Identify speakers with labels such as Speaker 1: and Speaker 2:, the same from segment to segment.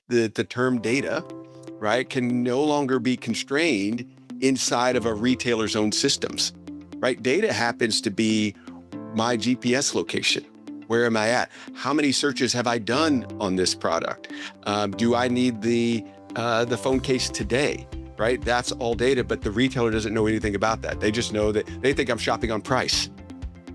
Speaker 1: the term data, right, can no longer be constrained inside of a retailer's own systems, right? Data happens to be my GPS location. Where am I at? How many searches have I done on this product? Do I need the phone case today? Right? That's all data, but the retailer doesn't know anything about that. They just know that they think I'm shopping on price,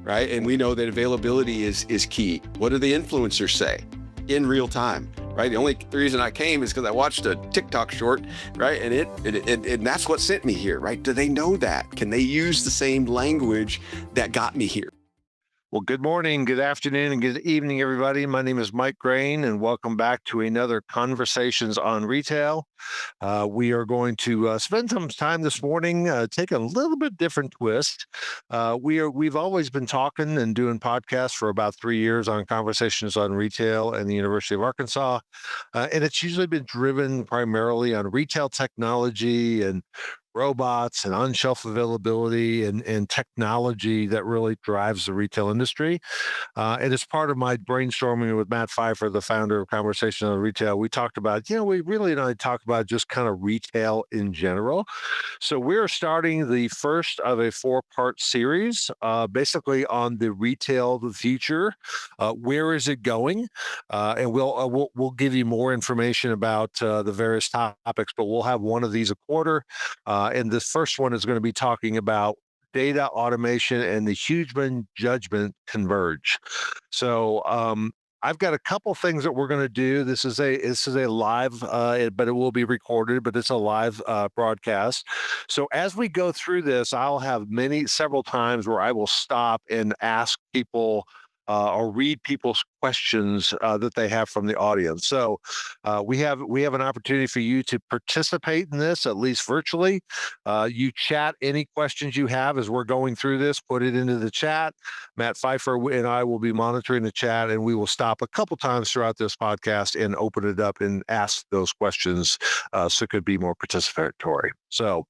Speaker 1: right? And we know that availability is key. What do the influencers say in real time, right? The only reason I came is because I watched a TikTok short, right? And that's what sent me here, right? Do they know that? Can they use the same language that got me here?
Speaker 2: Well, good morning, good afternoon, and good evening, everybody. My name is Mike Graen, and welcome back to another Conversations on Retail. We are going to spend some time this morning, take a little bit different twist. We've always been talking and doing podcasts for about 3 years on Conversations on Retail and the University of Arkansas, and it's usually been driven primarily on retail technology and robots and on-shelf availability and technology that really drives the retail industry. And as part of my brainstorming with Matt Pfeiffer, the founder of Conversation on Retail, we talked about, we really don't talk about just kind of retail in general. So we're starting the first of a 4-part series, basically on the retail, the future. Where is it going? And we'll give you more information about the various topics, but we'll have one of these a quarter. And this first one is going to be talking about data automation and the human judgment converge. So I've got a couple things that we're going to do. This is a live, but it will be recorded. But it's a live broadcast. So as we go through this, I'll have several times where I will stop and ask people or read people's questions that they have from the audience. So we have an opportunity for you to participate in this, at least virtually. You chat any questions you have as we're going through this, put it into the chat. Matt Pfeiffer and I will be monitoring the chat, and we will stop a couple times throughout this podcast and open it up and ask those questions so it could be more participatory. So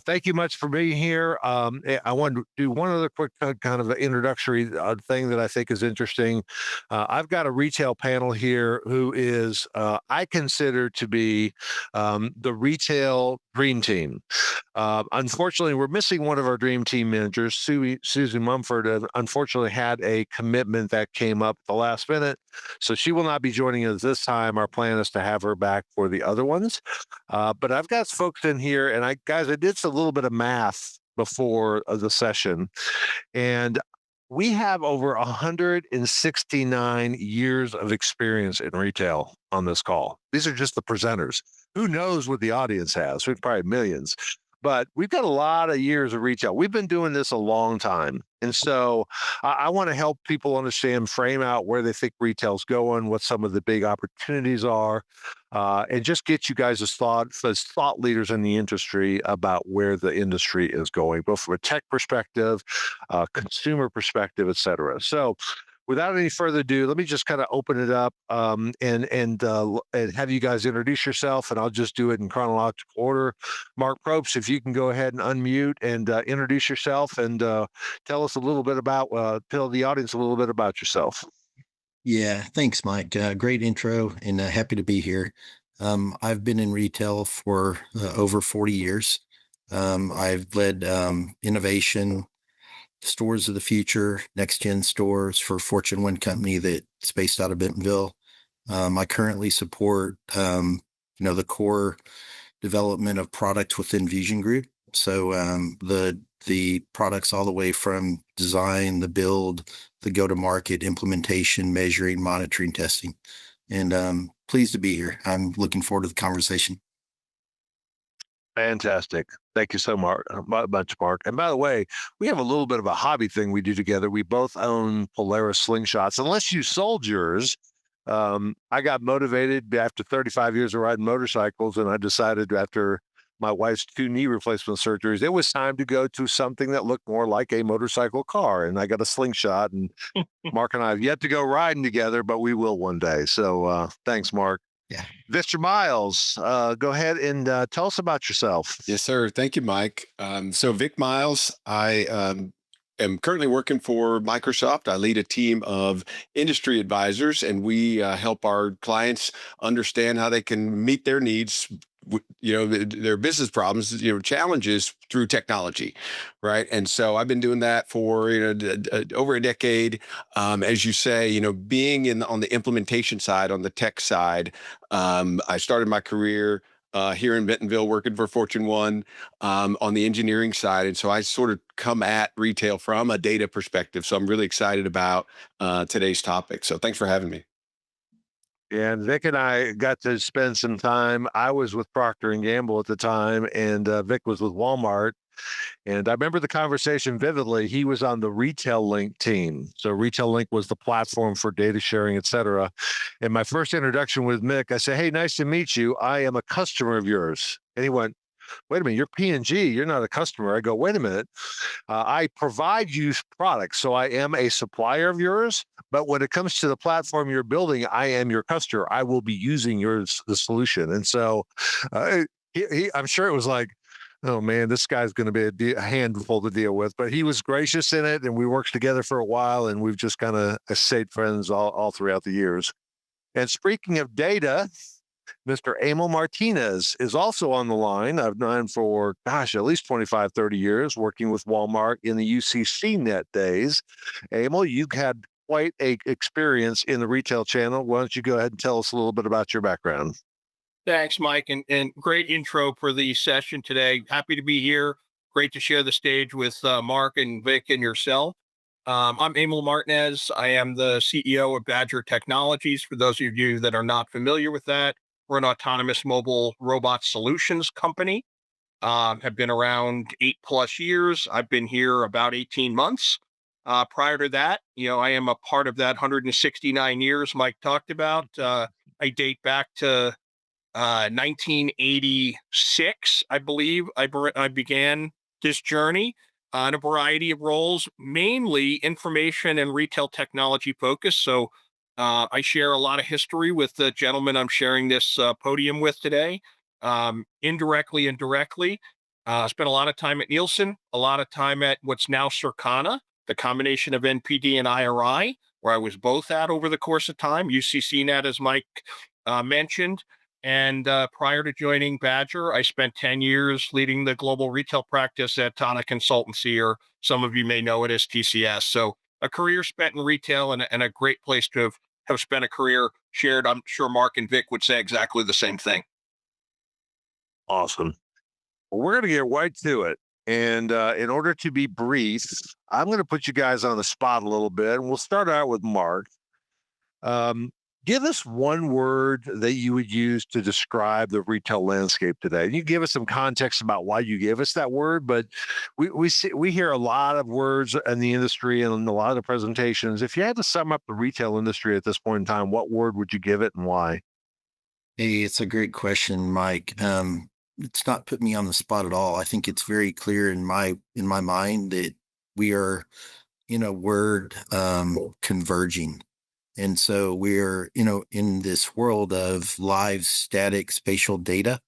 Speaker 2: thank you much for being here. I wanted to do one other quick kind of introductory thing that I think is interesting. I've got a retail panel here who is, I consider to be the retail dream team. Unfortunately, we're missing one of our dream team managers, Susan Mumford. Unfortunately, had a commitment that came up at the last minute, so she will not be joining us this time. Our plan is to have her back for the other ones. But I've got folks in here, and I did a little bit of math before the session, and we have over 169 years of experience in retail on this call. These are just the presenters. Who knows what the audience has? We've probably millions. But we've got a lot of years of retail. We've been doing this a long time. And so I want to help people understand, frame out where they think retail's going, what some of the big opportunities are, and just get you guys as thought leaders in the industry about where the industry is going, both from a tech perspective, consumer perspective, et cetera. So without any further ado, let me just kind of open it up and have you guys introduce yourself, and I'll just do it in chronological order. Mark Probst, if you can go ahead and unmute and introduce yourself and tell us a little bit tell the audience a little bit about yourself.
Speaker 3: Yeah, thanks, Mike. Great intro, and happy to be here. I've been in retail for over 40 years. I've led innovation, stores of the future, next gen stores for Fortune 1 company that's based out of Bentonville. I currently support, the core development of product within Vusion Group. So the products all the way from design, the build, the go-to-market, implementation, measuring, monitoring, testing. And pleased to be here. I'm looking forward to the conversation.
Speaker 2: Fantastic. Thank you so much, Mark. And by the way, we have a little bit of a hobby thing we do together. We both own Polaris slingshots. Unless you sold yours, I got motivated after 35 years of riding motorcycles, and I decided after my wife's 2 knee replacement surgeries, it was time to go to something that looked more like a motorcycle car. And I got a slingshot, and Mark and I have yet to go riding together, but we will one day. So thanks, Mark.
Speaker 3: Yeah.
Speaker 2: Mr. Miles, go ahead and tell us about yourself.
Speaker 1: Yes, sir. Thank you, Mike. So Vic Miles, I am currently working for Microsoft. I lead a team of industry advisors, and we help our clients understand how they can meet their needs, their business problems, challenges through technology, right? And so I've been doing that for over a decade. As you say, being on the implementation side, on the tech side, I started my career here in Bentonville, working for Fortune One on the engineering side. And so I sort of come at retail from a data perspective. So I'm really excited about today's topic. So thanks for having me.
Speaker 2: And Vic and I got to spend some time. I was with Procter and Gamble at the time, and Vic was with Walmart. And I remember the conversation vividly. He was on the Retail Link team. So Retail Link was the platform for data sharing, et cetera. And my first introduction with Mick, I said, "Hey, nice to meet you. I am a customer of yours." And he went, "Wait a minute, you're P&G. You're not a customer." I go, "Wait a minute. I provide you products, so I am a supplier of yours. But when it comes to the platform you're building, I am your customer. I will be using the solution." And so, I'm sure it was like, "Oh man, this guy's going to be a handful to deal with." But he was gracious in it, and we worked together for a while, and we've just kind of stayed friends all throughout the years. And speaking of data, Mr. Emil Martinez is also on the line. I've known him for, gosh, at least 25, 30 years, working with Walmart in the UCC net days. Emil, you've had quite a experience in the retail channel. Why don't you go ahead and tell us a little bit about your background?
Speaker 4: Thanks, Mike, and great intro for the session today. Happy to be here. Great to share the stage with Mark and Vic and yourself. I'm Emil Martinez. I am the CEO of Badger Technologies. For those of you that are not familiar with that, we're an autonomous mobile robot solutions company. Have been around 8+ years. I've been here about 18 months. Prior to that, I am a part of that 169 years Mike talked about. I date back to 1986, I believe. I began this journey in a variety of roles, mainly information and retail technology focused. So I share a lot of history with the gentleman I'm sharing this podium with today, indirectly and directly. Spent a lot of time at Nielsen, a lot of time at what's now Circana, the combination of NPD and IRI, where I was both at over the course of time. UCC Net, as Mike mentioned. And prior to joining Badger, I spent 10 years leading the global retail practice at Tana Consultancy, or some of you may know it as TCS. So a career spent in retail, and a great place to have spent a career shared. I'm sure Mark and Vic would say exactly the same thing.
Speaker 2: Awesome. Well, we're going to get right to it. And in order to be brief, I'm going to put you guys on the spot a little bit. And we'll start out with Mark. Um, Give us one word that you would use to describe the retail landscape today. You give us some context about why you gave us that word, but we hear a lot of words in the industry and a lot of the presentations. If you had to sum up the retail industry at this point in time, what word would you give it and why?
Speaker 3: Hey, it's a great question, Mike. It's not put me on the spot at all. I think it's very clear in my mind that we are in a word converging. And so we're, in this world of live, static, spatial data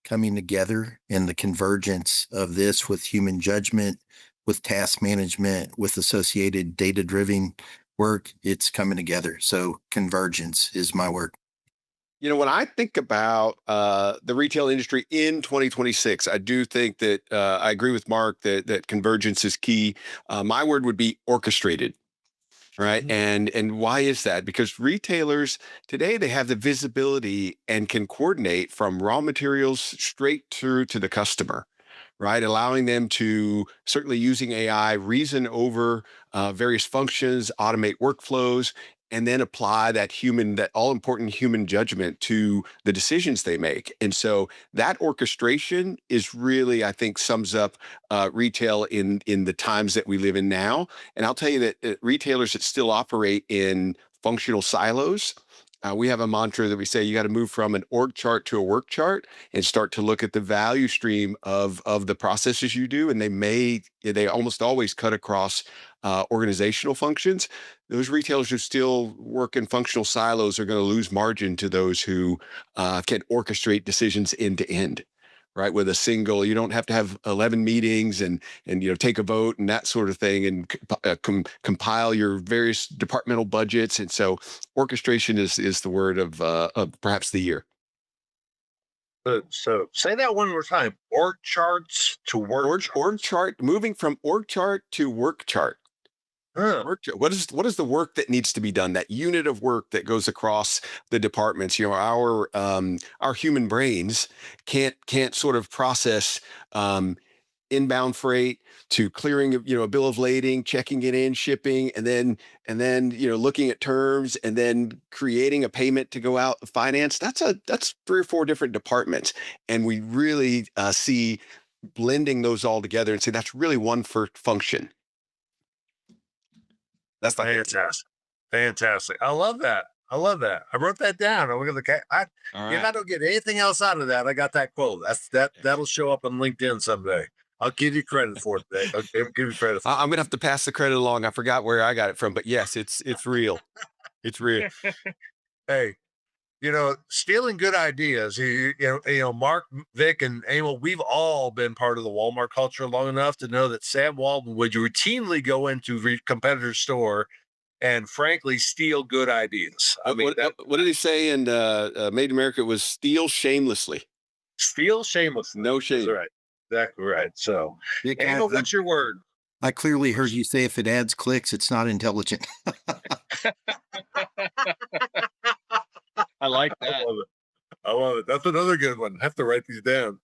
Speaker 3: coming together, and the convergence of this with human judgment, with task management, with associated data-driven work, it's coming together. So convergence is my word.
Speaker 1: When I think about the retail industry in 2026, I do think that I agree with Mark that convergence is key. My word would be orchestrated. Right. And why is that? Because retailers today, they have the visibility and can coordinate from raw materials straight through to the customer, right? Allowing them to, certainly using AI, reason over various functions, automate workflows, and then apply that all important human judgment to the decisions they make. And so that orchestration is really, I think, sums up retail in the times that we live in now. And I'll tell you that retailers that still operate in functional silos, we have a mantra that we say you got to move from an org chart to a work chart and start to look at the value stream of the processes you do. And they almost always cut across organizational functions. Those retailers who still work in functional silos are going to lose margin to those who can orchestrate decisions end to end. right? With a single, you don't have to have 11 meetings and take a vote and that sort of thing, and compile your various departmental budgets. And so orchestration is the word of perhaps the year.
Speaker 2: So say that one more time. Org charts to work
Speaker 1: Org chart, moving from org chart to work chart.
Speaker 2: Huh.
Speaker 1: What is the work that needs to be done? That unit of work that goes across the departments. Our human brains can't sort of process inbound freight to clearing a bill of lading, checking it in, shipping, and then looking at terms, and then creating a payment to go out finance. That's 3 or 4 different departments, and we really see blending those all together and say that's really one function. That's
Speaker 2: fantastic. Fantastic. I love that. I wrote that down. I'm gonna if I don't get anything else out of that, I got that quote. That'll show up on LinkedIn someday. I'll give you credit for it, Dave. I'll give you credit.
Speaker 1: I'm gonna have to pass the credit along. I forgot where I got it from, but yes, it's real. It's real.
Speaker 2: Hey, stealing good ideas. Mark, Vic, and Emil, we've all been part of the Walmart culture long enough to know that Sam Walton would routinely go into competitor's store and frankly steal good ideas.
Speaker 1: What did he say in Made in America? It was steal shamelessly.
Speaker 2: Steal shamelessly.
Speaker 1: No shame.
Speaker 2: That's right. Exactly right. So, Emil, what's your word?
Speaker 3: I clearly heard you say if it adds clicks, it's not intelligent.
Speaker 4: I like that.
Speaker 2: I love it. That's another good one. I have to write these down.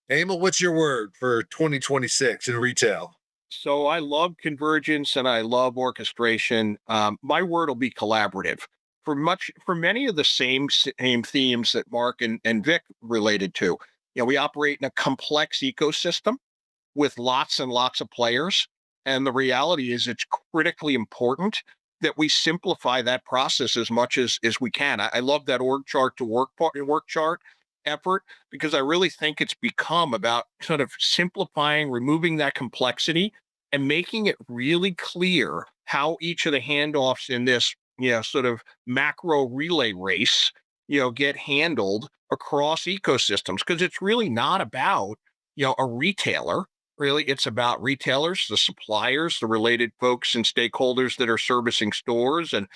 Speaker 2: Emil, what's your word for 2026 in retail?
Speaker 4: So I love convergence and I love orchestration. My word will be collaborative. For many of the same themes that Mark and Vic related to. We operate in a complex ecosystem with lots and lots of players. And the reality is it's critically important that we simplify that process as much as we can. I love that org chart to work chart effort, because I really think it's become about sort of simplifying, removing that complexity, and making it really clear how each of the handoffs in this, sort of macro relay race, get handled across ecosystems. Because it's really not about, a retailer. Really, it's about retailers, the suppliers, the related folks and stakeholders that are servicing stores and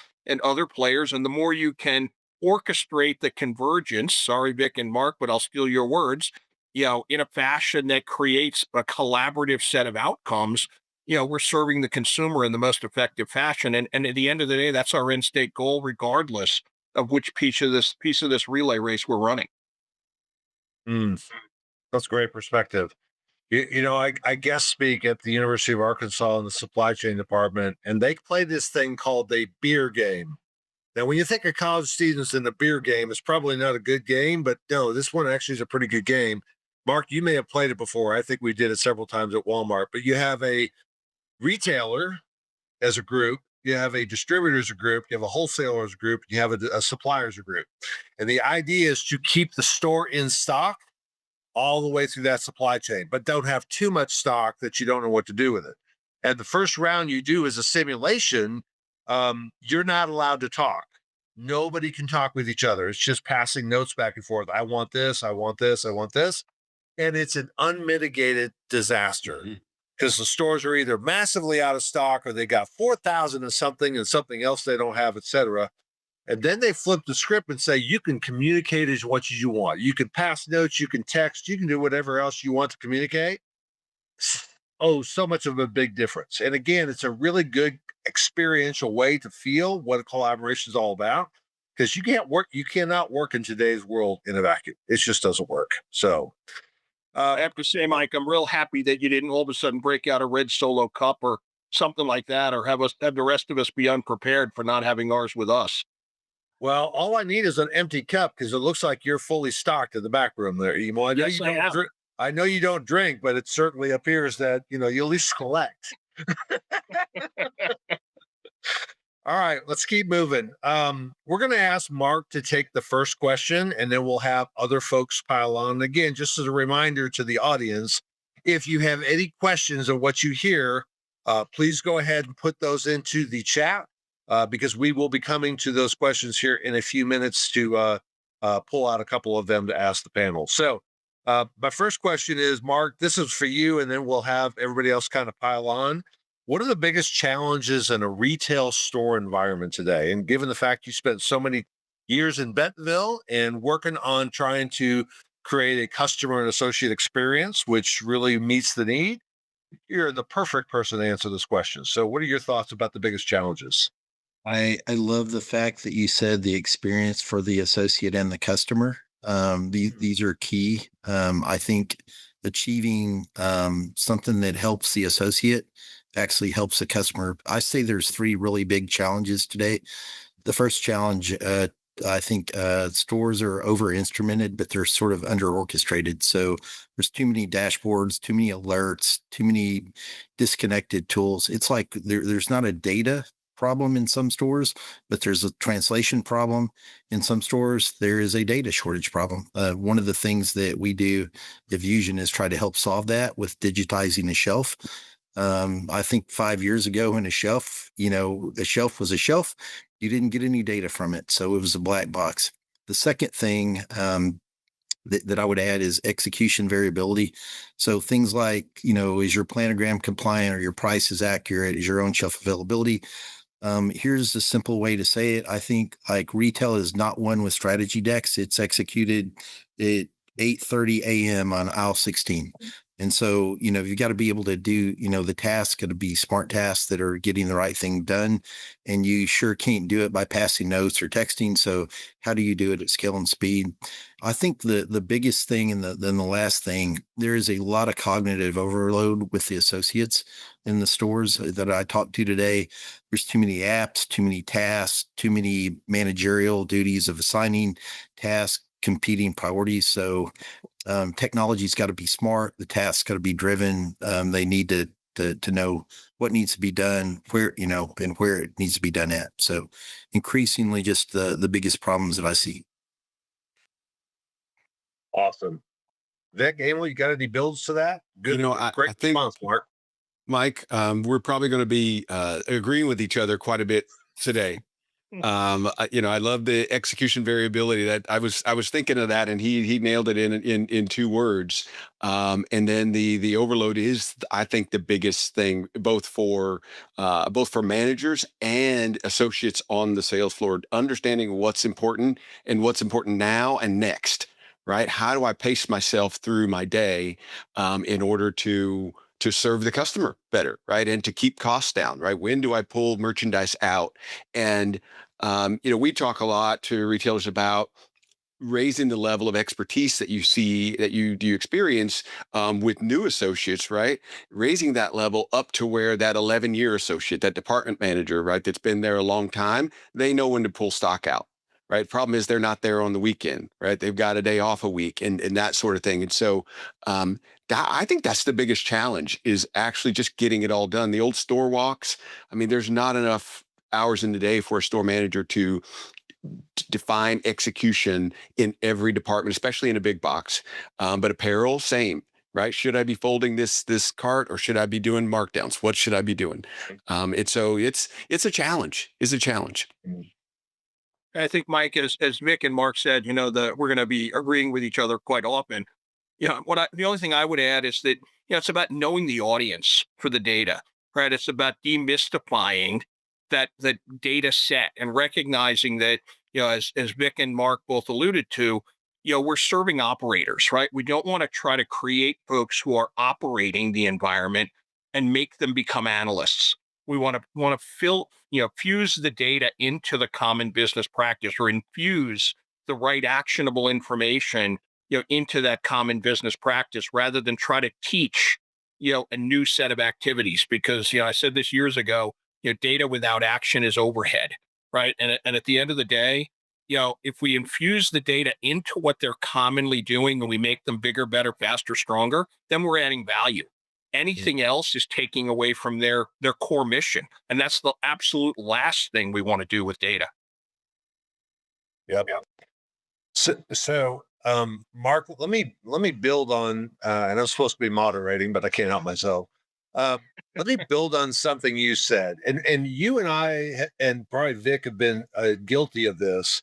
Speaker 4: other players. And the more you can orchestrate the convergence, sorry, Vic and Mark, but I'll steal your words, in a fashion that creates a collaborative set of outcomes, we're serving the consumer in the most effective fashion. And at the end of the day, that's our end state goal, regardless of which piece of this relay race we're running.
Speaker 2: That's great perspective. I guest speak at the University of Arkansas in the supply chain department, and they play this thing called a beer game. Now, when you think of college students in a beer game, it's probably not a good game, but no, this one actually is a pretty good game. Mark, you may have played it before. I think we did it several times at Walmart, but you have a retailer as a group, you have a distributor as a group, you have a wholesaler as a group, you have a supplier as a group. And the idea is to keep the store in stock all the way through that supply chain, but don't have too much stock that you don't know what to do with it. And the first round you do is a simulation. You're not allowed to talk. Nobody can talk with each other. It's just passing notes back and forth. I want this, I want this, I want this. And it's an unmitigated disaster because the stores are either massively out of stock or they got 4,000 of something and something else they don't have, et cetera. And then they flip the script and say, you can communicate as much as you want. You can pass notes, you can text, you can do whatever else you want to communicate. Oh, so much of a big difference. And again, it's a really good experiential way to feel what a collaboration is all about, because you cannot work in today's world in a vacuum. It just doesn't work. So
Speaker 4: I have to say, Mike, I'm real happy that you didn't all of a sudden break out a red Solo cup or something like that, or have the rest of us be unprepared for not having ours with us.
Speaker 2: Well, all I need is an empty cup, because it looks like you're fully stocked in the back room there, Emil. I know you don't drink, but it certainly appears that, you at least collect. All right, let's keep moving. We're going to ask Mark to take the first question, and then we'll have other folks pile on. Again, just as a reminder to the audience, if you have any questions of what you hear, please go ahead and put those into the chat. Because we will be coming to those questions here in a few minutes to pull out a couple of them to ask the panel. So My first question is, Mark, this is for you, and then we'll have everybody else kind of pile on. What are the biggest challenges in a retail store environment today? And given the fact you spent so many years in Bentonville and working on trying to create a customer and associate experience, which really meets the need, you're the perfect person to answer this question. So, what are your thoughts about the biggest challenges?
Speaker 3: I love the fact that you said the experience for the associate and the customer. These are key. I think achieving something that helps the associate actually helps the customer. I say there's three really big challenges today. The first challenge, I think stores are over instrumented, but they're sort of under orchestrated. So there's too many dashboards, too many alerts, too many disconnected tools. It's like there's not a data problem in some stores, but there's a translation problem in some stores. There is a data shortage problem. One of the things that we do at Vusion is try to help solve that with digitizing the shelf. I think 5 years ago when a shelf was a shelf, you didn't get any data from it. So it was a black box. The second thing that I would add is execution variability. So things like, is your planogram compliant or your price is accurate? Is your own shelf availability? Here's a simple way to say it. I think like retail is not one with strategy decks. It's executed at 8:30 a.m. on aisle 16. And so, you've got to be able to do, the tasks got to be smart tasks that are getting the right thing done. And you sure can't do it by passing notes or texting. So how do you do it at scale and speed? I think the biggest thing and then the last thing, there is a lot of cognitive overload with the associates in the stores that I talked to today. There's too many apps, too many tasks, too many managerial duties of assigning tasks, competing priorities. So technology's got to be smart. The tasks got to be driven. They need to know what needs to be done, where and where it needs to be done at. So increasingly, just the biggest problems that I see.
Speaker 2: Awesome. Vic, Emil, you got any builds to that? Good, great
Speaker 1: I think,
Speaker 2: response, Mark.
Speaker 1: Mike, we're probably going to be agreeing with each other quite a bit today. I love the execution variability. That I was thinking of that, and he nailed it in 2 words. And then the overload is, I think, the biggest thing, both for managers and associates on the sales floor, understanding what's important and what's important now and next. Right? How do I pace myself through my day in order to serve the customer better, right? And to keep costs down, right? When do I pull merchandise out? And we talk a lot to retailers about raising the level of expertise that you see that you do experience with new associates, right? Raising that level up to where that 11-year associate, that department manager, right, that's been there a long time, they know when to pull stock out. Right. Problem is they're not there on the weekend, right? They've got a day off a week and that sort of thing. And so I think that's the biggest challenge, is actually just getting it all done. The old store walks, I mean, there's not enough hours in the day for a store manager to define execution in every department, especially in a big box. But apparel, same, right? Should I be folding this cart, or should I be doing markdowns? What should I be doing? It's a challenge. It's a challenge.
Speaker 4: I think, Mike, as Vic and Mark said, we're going to be agreeing with each other quite often. The only thing I would add is that, it's about knowing the audience for the data, right? It's about demystifying that data set and recognizing that, as Vic and Mark both alluded to, we're serving operators, right? We don't want to try to create folks who are operating the environment and make them become analysts. We want to fuse the data into the common business practice, or infuse the right actionable information into that common business practice, rather than try to teach a new set of activities. Because I said this years ago, data without action is overhead, right? And at the end of the day, if we infuse the data into what they're commonly doing, and we make them bigger, better, faster, stronger, then we're adding value. Anything else is taking away from their core mission, and that's the absolute last thing we want to do with data.
Speaker 2: Yep. So, Mark, let me build on, and I'm supposed to be moderating, but I can't help myself. Let me build on something you said, and you and I and probably Vic have been guilty of this.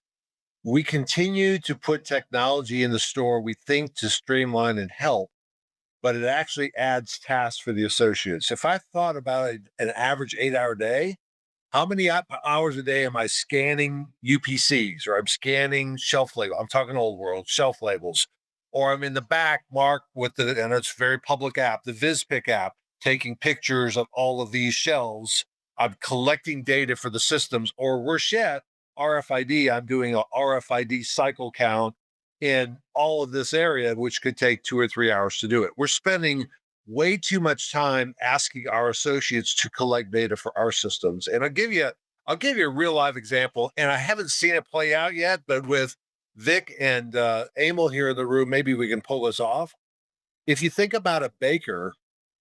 Speaker 2: We continue to put technology in the store, we think, to streamline and help, but it actually adds tasks for the associates. If I thought about an average 8-hour day, how many hours a day am I scanning UPCs, or I'm scanning shelf label? I'm talking old world shelf labels, or I'm in the back, Mark, with and it's a very public app, the VizPick app, taking pictures of all of these shelves. I'm collecting data for the systems, or worse yet, RFID. I'm doing a RFID cycle count in all of this area, which could take 2 or 3 hours to do it. We're spending way too much time asking our associates to collect data for our systems. And I'll give you a real live example. And I haven't seen it play out yet, but with Vic and Emil here in the room, maybe we can pull this off. If you think about a baker,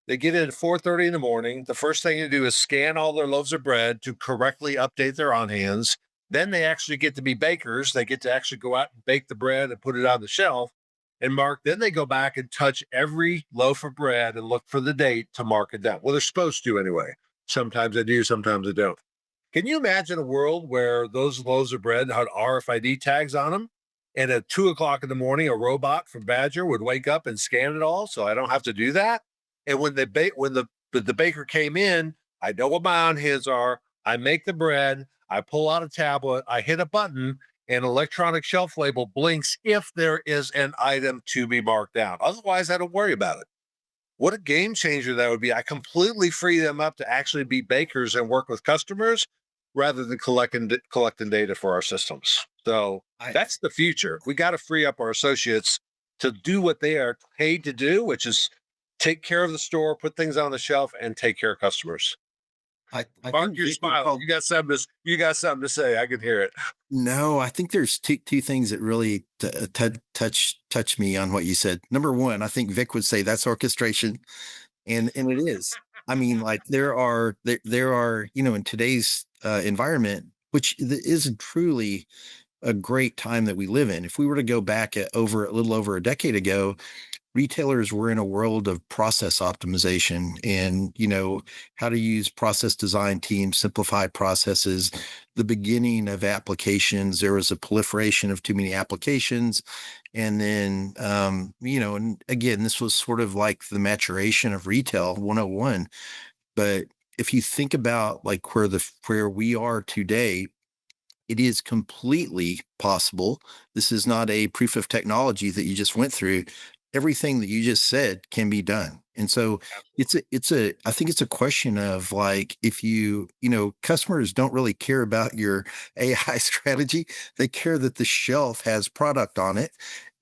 Speaker 2: they get in at 4:30 in the morning. The first thing they do is scan all their loaves of bread to correctly update their on hands. Then they actually get to be bakers. They get to actually go out and bake the bread and put it on the shelf. And Mark, then they go back and touch every loaf of bread and look for the date to mark it down. Well, they're supposed to anyway. Sometimes they do, sometimes they don't. Can you imagine a world where those loaves of bread had RFID tags on them? And at 2 o'clock in the morning, a robot from Badger would wake up and scan it all, so I don't have to do that. And when the baker came in, I know what my on hands are. I make the bread. I pull out a tablet. I hit a button. An electronic shelf label blinks if there is an item to be marked down. Otherwise, I don't worry about it. What a game changer that would be. I completely free them up to actually be bakers and work with customers rather than collecting data for our systems. So that's the future. We got to free up our associates to do what they are paid to do, which is take care of the store, put things on the shelf, and take care of customers.
Speaker 3: I
Speaker 2: Mark,
Speaker 3: think
Speaker 2: you're
Speaker 3: Vic would
Speaker 2: smiling.
Speaker 3: call-
Speaker 2: You got something to say. I can hear it.
Speaker 3: No, I think there's two things that really touch me on what you said. Number one, I think Vic would say that's orchestration, and it is. I mean, like there are in today's environment, which is truly a great time that we live in. If we were to go back a little over a decade ago, retailers were in a world of process optimization and how to use process design teams, simplify processes, the beginning of applications. There was a proliferation of too many applications, and then and again, this was sort of like the maturation of retail 101. But if you think about like where we are today, it is completely possible. This is not a proof of technology that you just went through. Everything that you just said can be done. And so I think it's a question of like, if customers don't really care about your AI strategy. They care that the shelf has product on it.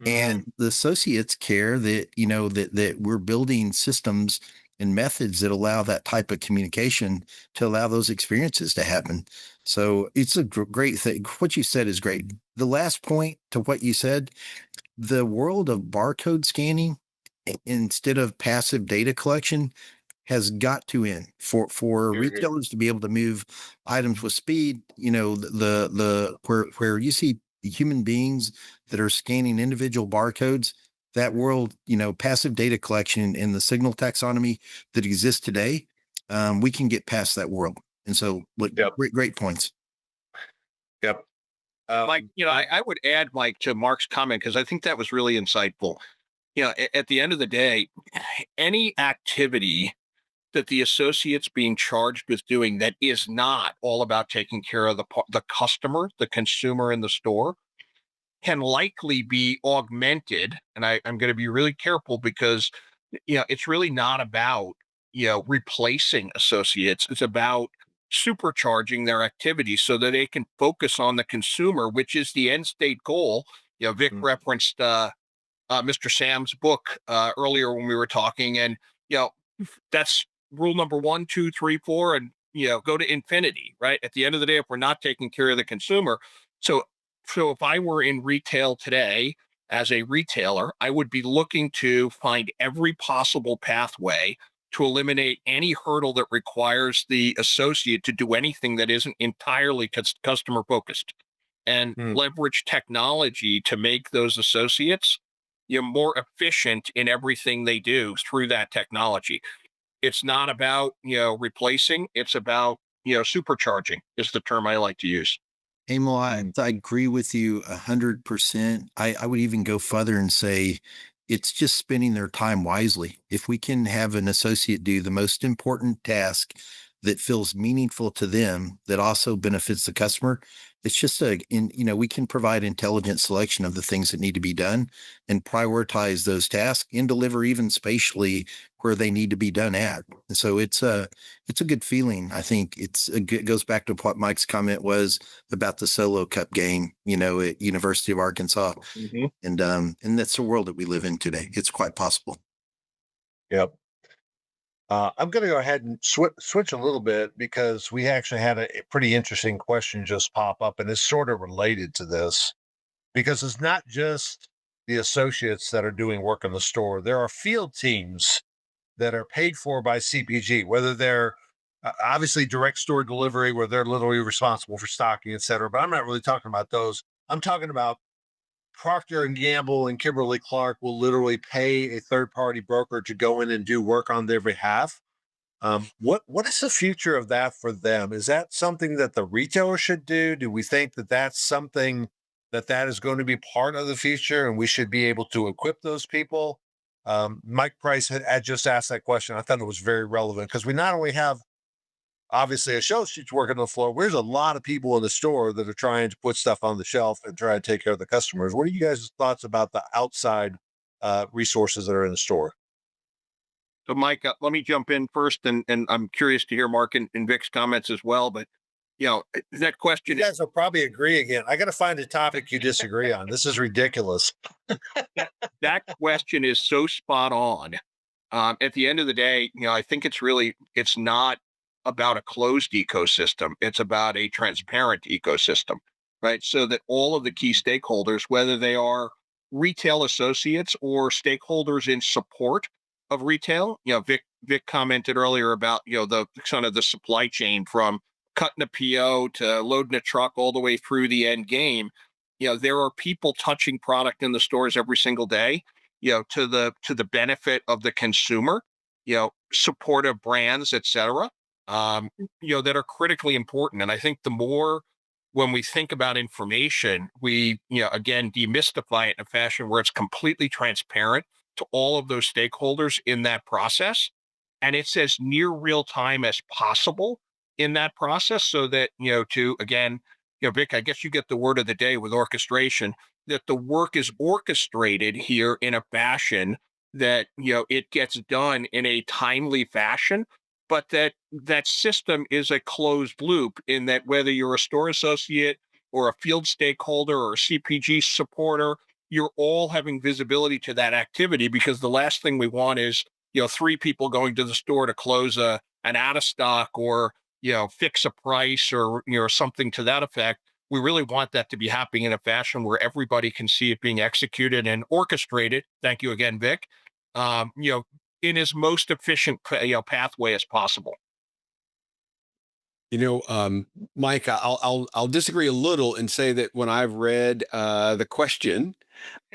Speaker 3: And the associates care that, that we're building systems and methods that allow that type of communication to allow those experiences to happen. So it's a great thing. What you said is great. The last point to what you said, the world of barcode scanning instead of passive data collection has got to end for
Speaker 2: Here, here.
Speaker 3: retailers to be able to move items with speed. The where you see human beings that are scanning individual barcodes, that world, passive data collection and the signal taxonomy that exists today, we can get past that world. And so,
Speaker 2: Yep.
Speaker 3: great points.
Speaker 2: Yep.
Speaker 4: Mike, I would add, Mike, to Mark's comment, because I think that was really insightful. At the end of the day, any activity that the associate's being charged with doing that is not all about taking care of the customer, the consumer in the store, can likely be augmented. And I'm going to be really careful because, it's really not about, replacing associates. It's about supercharging their activities so that they can focus on the consumer, which is the end state goal. Vic referenced Mr. Sam's book earlier when we were talking, and that's rule number 1, 2, 3, 4, and go to infinity. Right at the end of the day, if we're not taking care of the consumer, so if I were in retail today as a retailer, I would be looking to find every possible pathway to eliminate any hurdle that requires the associate to do anything that isn't entirely customer focused, and leverage technology to make those associates more efficient in everything they do through that technology. It's not about replacing, it's about supercharging is the term I like to use.
Speaker 3: Emil, I agree with you 100%. I would even go further and say it's just spending their time wisely. If we can have an associate do the most important task that feels meaningful to them, that also benefits the customer, it's just we can provide intelligent selection of the things that need to be done and prioritize those tasks and deliver even spatially where they need to be done at. And so it's a good feeling. I think it goes back to what Mike's comment was about the solo cup game, at University of Arkansas.
Speaker 2: Mm-hmm.
Speaker 3: And that's the world that we live in today. It's quite possible.
Speaker 2: Yep. I'm going to go ahead and switch a little bit because we actually had a pretty interesting question just pop up, and it's sort of related to this because it's not just the associates that are doing work in the store. There are field teams that are paid for by CPG, whether they're obviously direct store delivery, where they're literally responsible for stocking, et cetera. But I'm not really talking about those. I'm talking about Procter and Gamble and Kimberly Clark will literally pay a third party broker to go in and do work on their behalf. What is the future of that for them? Is that something that the retailer should do? Do we think that that's something that is going to be part of the future, and we should be able to equip those people? Mike Price had just asked that question. I thought it was very relevant because we not only have obviously associates working on the floor, there's a lot of people in the store that are trying to put stuff on the shelf and try to take care of the customers. What are you guys' thoughts about the outside resources that are in the store?
Speaker 4: So, Mike, let me jump in first, and I'm curious to hear Mark and Vic's comments as well. But that
Speaker 2: You
Speaker 4: question,
Speaker 2: guys will probably agree again. I got to find a topic you disagree on. This is ridiculous.
Speaker 4: that question is so spot on. At the end of the day, I think it's not about a closed ecosystem. It's about a transparent ecosystem, right? So that all of the key stakeholders, whether they are retail associates or stakeholders in support of retail, Vic commented earlier about, the kind of the supply chain from cutting a PO to loading a truck all the way through the end game. There are people touching product in the stores every single day, to the benefit of the consumer, supportive brands, et cetera, that are critically important. And I think the more when we think about information, we, again, demystify it in a fashion where it's completely transparent to all of those stakeholders in that process. And it's as near real time as possible in that process so that, to again, Vic, I guess you get the word of the day with orchestration, that the work is orchestrated here in a fashion that, it gets done in a timely fashion, but that system is a closed loop in that whether you're a store associate or a field stakeholder or a CPG supporter, you're all having visibility to that activity because the last thing we want is, three people going to the store to close an out of stock or, fix a price or, something to that effect. We really want that to be happening in a fashion where everybody can see it being executed and orchestrated. Thank you again, Vic. In his most efficient, pathway as possible.
Speaker 1: You know, Mike, I'll disagree a little and say that when I've read the question,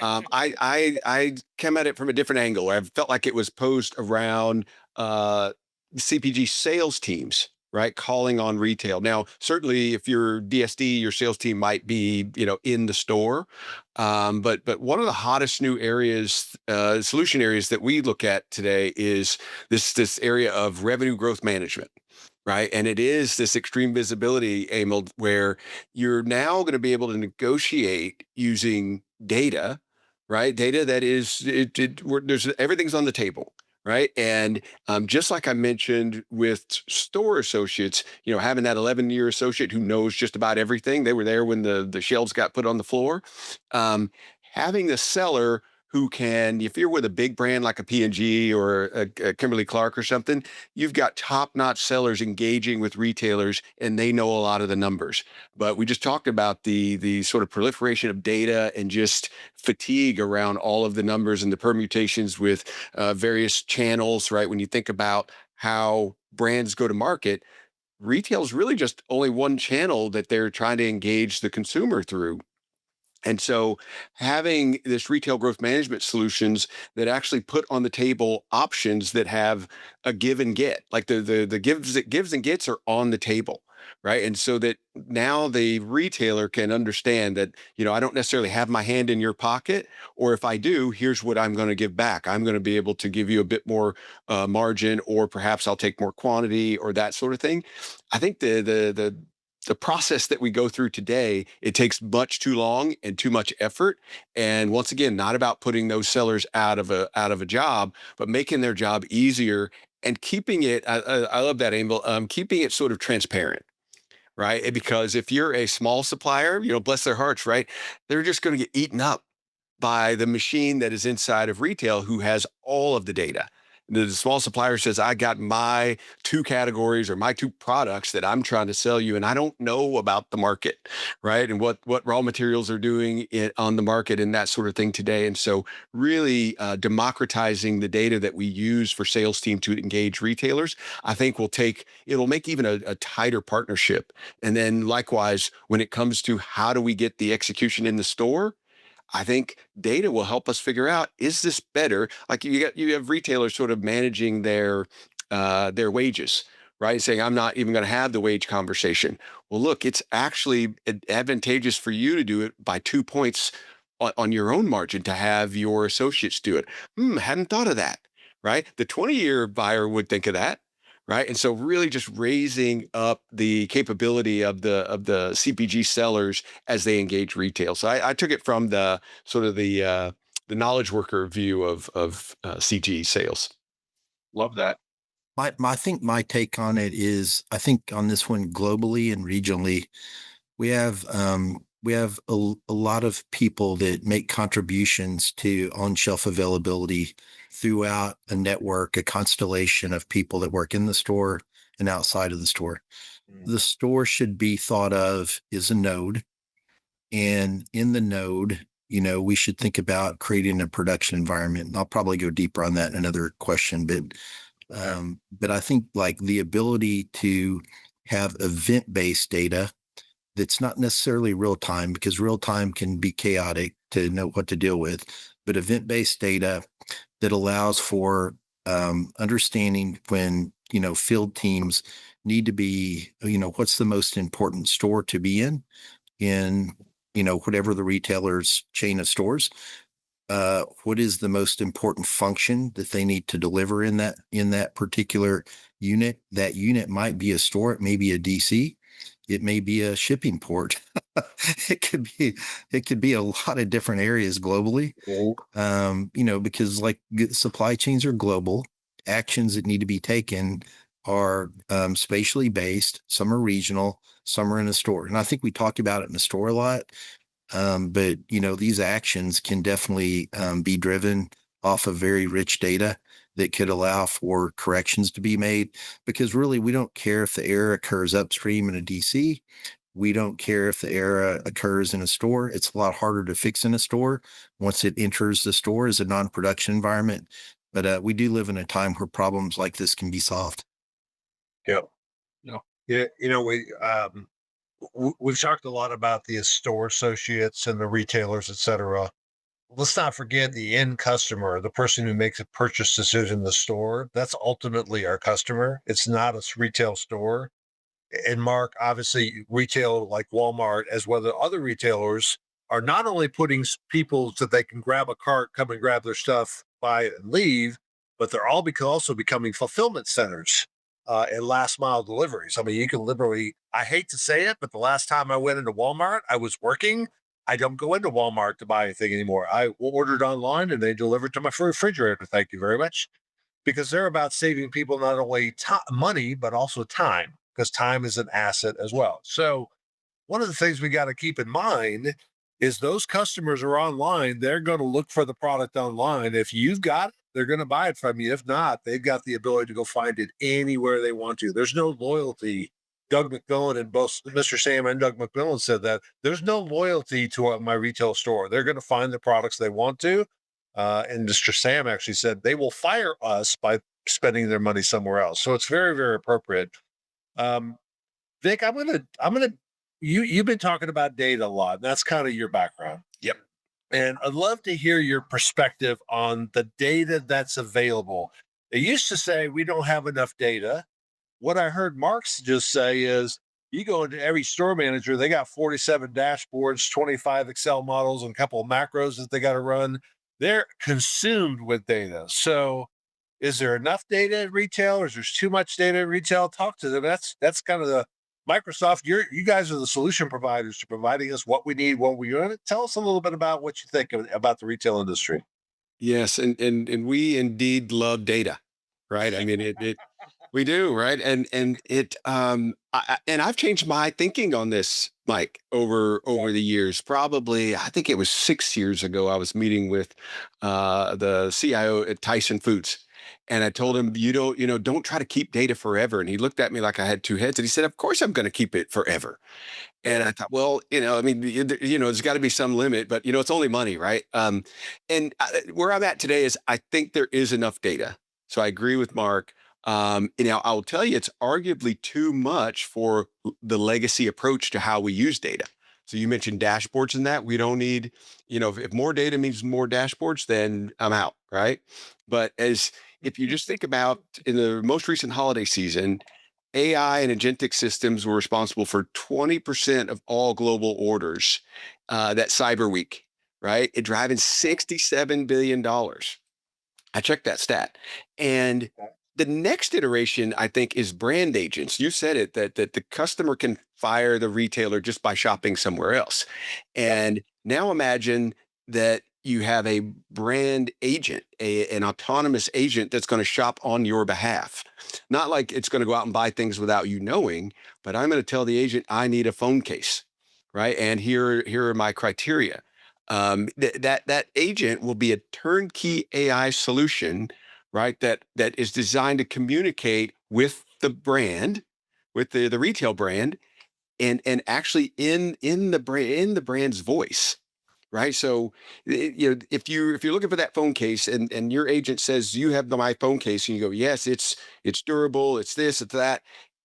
Speaker 1: I came at it from a different angle. I felt like it was posed around CPG sales teams, right, calling on retail. Now, certainly, if you're DSD, your sales team might be, in the store. But one of the hottest new areas, solution areas that we look at today is this area of revenue growth management. Right. And it is this extreme visibility, Emil, where you're now going to be able to negotiate using data, right? Data that is, there's everything's on the table, right? And just like I mentioned with store associates, having that 11-year associate who knows just about everything, they were there when the shelves got put on the floor. Having the seller who can, if you're with a big brand like a P&G or a Kimberly Clark or something, you've got top-notch sellers engaging with retailers, and they know a lot of the numbers. But we just talked about the sort of proliferation of data and just fatigue around all of the numbers and the permutations with various channels, right? When you think about how brands go to market, retail is really just only one channel that they're trying to engage the consumer through. And so having this retail growth management solutions that actually put on the table options that have a give and get, like the gives and gets are on the table. right? And so that now the retailer can understand that, I don't necessarily have my hand in your pocket, or if I do, here's what I'm going to give back. I'm going to be able to give you a bit more margin, or perhaps I'll take more quantity, or that sort of thing. I think the process that we go through today, it takes much too long and too much effort. And once again, not about putting those sellers out of a job, but making their job easier and keeping it. I love that, Emil. Keeping it sort of transparent, right? Because if you're a small supplier, bless their hearts, right? They're just going to get eaten up by the machine that is inside of retail who has all of the data. The small supplier says, I got my two categories or my two products that I'm trying to sell you, and I don't know about the market, right? And what raw materials are doing on the market and that sort of thing today. And so really democratizing the data that we use for sales team to engage retailers, I think it'll make even a tighter partnership. And then likewise, when it comes to how do we get the execution in the store, I think data will help us figure out, is this better? Like you have retailers sort of managing their wages, right? Saying, I'm not even going to have the wage conversation. Well, look, it's actually advantageous for you to do it by 2 points on your own margin to have your associates do it. Hadn't thought of that, right? The 20-year buyer would think of that. Right. And so really just raising up the capability of the CPG sellers as they engage retail. So I took it from the sort of the knowledge worker view of CG sales.
Speaker 4: Love that.
Speaker 3: I think my take on it is, I think on this one globally and regionally, we have a lot of people that make contributions to on-shelf availability throughout a network, a constellation of people that work in the store and outside of the store. The store should be thought of as a node, and in the node, we should think about creating a production environment. And I'll probably go deeper on that in another question, but I think like the ability to have event-based data that's not necessarily real time, because real time can be chaotic to know what to deal with, but event-based data that allows for understanding when, field teams need to be, what's the most important store to be in, whatever the retailer's chain of stores. What is the most important function that they need to deliver in that particular unit? That unit might be a store, it may be a DC, it may be a shipping port. it could be a lot of different areas globally. Because like supply chains are global, actions that need to be taken are spatially based. Some are regional, some are in a store. And I think we talked about it in the store a lot. But these actions can definitely be driven off of very rich data that could allow for corrections to be made, because really we don't care if the error occurs upstream in a DC. We don't care if the error occurs in a store. It's a lot harder to fix in a store once it enters the store as a non-production environment. But we do live in a time where problems like this can be solved.
Speaker 2: Yep. Yeah. We've talked a lot about the store associates and the retailers, et cetera. Let's not forget the end customer, the person who makes a purchase decision in the store. That's ultimately our customer. It's not a retail store. And Mark, obviously, retail like Walmart, as well as other retailers, are not only putting people so they can grab a cart, come and grab their stuff, buy it, and leave, but they're all also becoming fulfillment centers and last mile deliveries. I mean, you can literally, I hate to say it, but the last time I went into Walmart, I was working. I don't go into Walmart to buy anything anymore. I ordered online and they delivered to my refrigerator. Thank you very much. Because they're about saving people not only money, but also time, because time is an asset as well. So one of the things we got to keep in mind is those customers are online. They're going to look for the product online. If you've got it, they're going to buy it from you. If not, they've got the ability to go find it anywhere they want to. There's no loyalty. Doug McMillan and both Mr. Sam and Doug McMillan said that there's no loyalty to my retail store. They're going to find the products they want to. And Mr. Sam actually said they will fire us by spending their money somewhere else. So it's very, very appropriate. Vic, you've been talking about data a lot. That's kind of your background.
Speaker 1: Yep.
Speaker 2: And I'd love to hear your perspective on the data that's available. They used to say we don't have enough data. What I heard Marx just say is You go into every store manager, they got 47 dashboards, 25 Excel models, and a couple of macros that they got to run. They're consumed with data. So is there enough data at retail, or is there too much data at retail? Talk to them. That's kind of the Microsoft. You guys are the solution providers to providing us what we need, what we want. Tell us a little bit about what you think about the retail industry.
Speaker 1: Yes, and we indeed love data, right? I mean, it we do, right? And it and I've changed my thinking on this, Mike, over the years. Probably, I think it was 6 years ago. I was meeting with the CIO at Tyson Foods, and I told him, don't try to keep data forever. And he looked at me like I had two heads, and he said, "Of course, I'm going to keep it forever." And I thought, well, I mean, there's got to be some limit, but it's only money, right? And where I'm at today is I think there is enough data. So I agree with Mark. I'll tell you, it's arguably too much for the legacy approach to how we use data. So you mentioned dashboards and that we don't need, if more data means more dashboards, then I'm out, right? But if you just think about in the most recent holiday season, AI and agentic systems were responsible for 20% of all global orders that Cyber Week, right? It driving $67 billion. I checked that stat. And the next iteration, I think, is brand agents. You said it, that the customer can fire the retailer just by shopping somewhere else. And now imagine that you have a brand agent, an autonomous agent that's going to shop on your behalf. Not like it's going to go out and buy things without you knowing, but I'm going to tell the agent I need a phone case, right? And here are my criteria. That agent will be a turnkey AI solution, right? That is designed to communicate with the brand, with the retail brand, and actually in the brand's voice, right? So, if you're looking for that phone case and your agent says you have my phone case, and you go, yes, it's durable, it's this, it's that,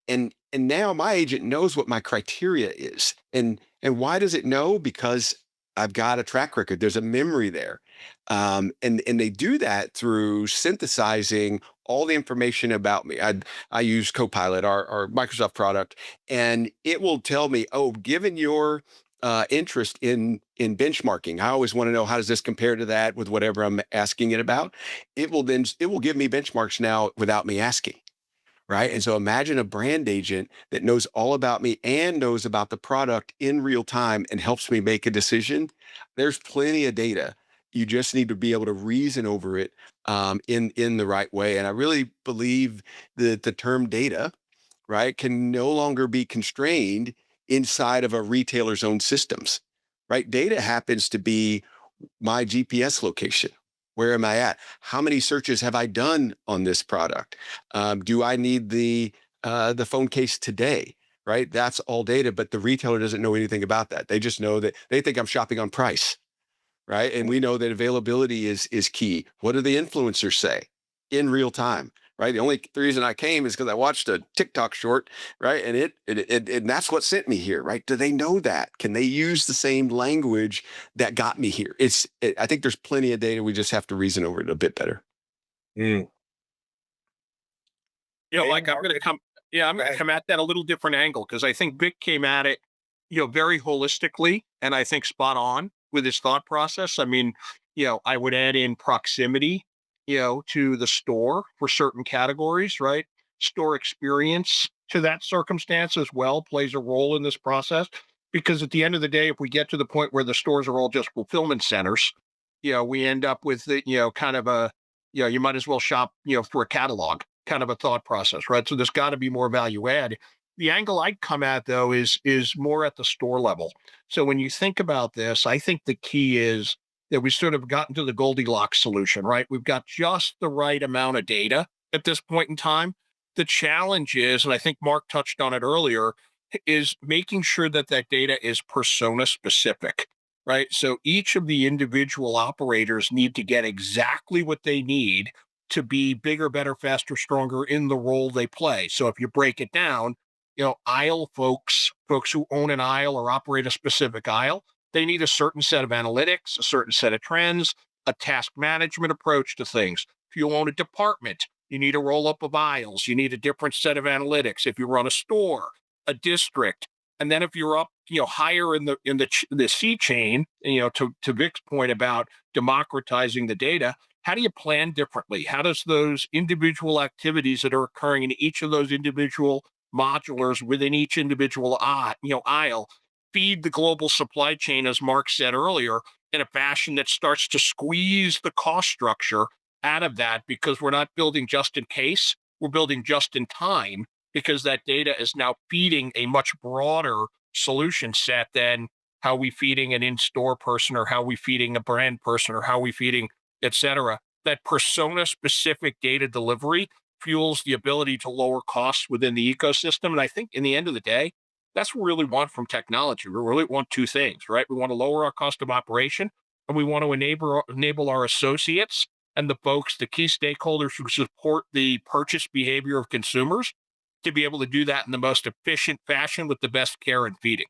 Speaker 1: and now my agent knows what my criteria is, and why does it know? Because I've got a track record. There's a memory there, and they do that through synthesizing all the information about me. I use Copilot, our Microsoft product, and it will tell me, oh, given your interest in benchmarking. I always want to know, how does this compare to that with whatever I'm asking it about. It will give me benchmarks now without me asking. Right. And so imagine a brand agent that knows all about me and knows about the product in real time and helps me make a decision. There's plenty of data. You just need to be able to reason over it in the right way. And I really believe that the term data, right, can no longer be constrained inside of a retailer's own systems, right? Data happens to be my GPS location. Where am I at? How many searches have I done on this product? Do I need the phone case today? Right? That's all data, but the retailer doesn't know anything about that. They just know that they think I'm shopping on price, right? And we know that availability is key. What do the influencers say in real time? Right. The only reason I came is because I watched a TikTok short, right? And and that's what sent me here, right? Do they know that? Can they use the same language that got me here? I think there's plenty of data. We just have to reason over it a bit better.
Speaker 2: Mm.
Speaker 4: Like I'm going to come. Yeah, I'm going to come at that a little different angle, because I think Vic came at it, very holistically, and I think spot on with his thought process. I mean, I would add in proximity, to the store for certain categories, right? Store experience to that circumstance as well plays a role in this process, because at the end of the day, if we get to the point where the stores are all just fulfillment centers, we end up with the, kind of a, you might as well shop, for a catalog kind of a thought process, right? So there's got to be more value add. The angle I'd come at, though, is more at the store level. So when you think about this, I think the key is that we sort of gotten to the Goldilocks solution, right? We've got just the right amount of data at this point in time. The challenge is, and I think Mark touched on it earlier, is making sure that that data is persona specific, right? So each of the individual operators need to get exactly what they need to be bigger, better, faster, stronger in the role they play. So if you break it down, aisle folks who own an aisle or operate a specific aisle, they need a certain set of analytics, a certain set of trends, a task management approach to things. If you own a department, you need a roll up of aisles. You need a different set of analytics. If you run a store, a district. And then if you're up, higher in the C chain, to Vic's point about democratizing the data, how do you plan differently? How does those individual activities that are occurring in each of those individual modulars within each individual aisle feed the global supply chain, as Mark said earlier, in a fashion that starts to squeeze the cost structure out of that, because we're not building just in case, we're building just in time, because that data is now feeding a much broader solution set than how we feeding an in-store person, or how we feeding a brand person, or how we feeding, et cetera. That persona specific data delivery fuels the ability to lower costs within the ecosystem. And I think in the end of the day, that's what we really want from technology. We really want two things, right? We want to lower our cost of operation, and we want to enable our associates and the folks, the key stakeholders who support the purchase behavior of consumers, to be able to do that in the most efficient fashion with the best care and feeding.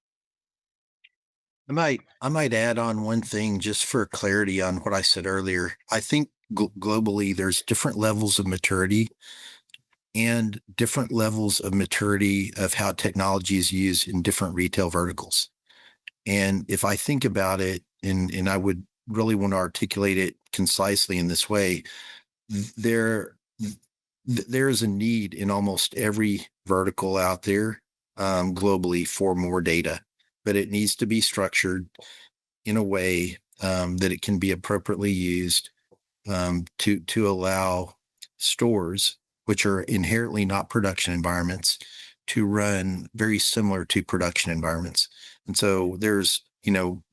Speaker 3: I might add on one thing just for clarity on what I said earlier. I think globally there's different levels of maturity and different levels of maturity of how technology is used in different retail verticals. And if I think about it, and I would really want to articulate it concisely in this way, there there is a need in almost every vertical out there, globally, for more data, but it needs to be structured in a way that it can be appropriately used, to allow stores, which are inherently not production environments, to run very similar to production environments. And so there's,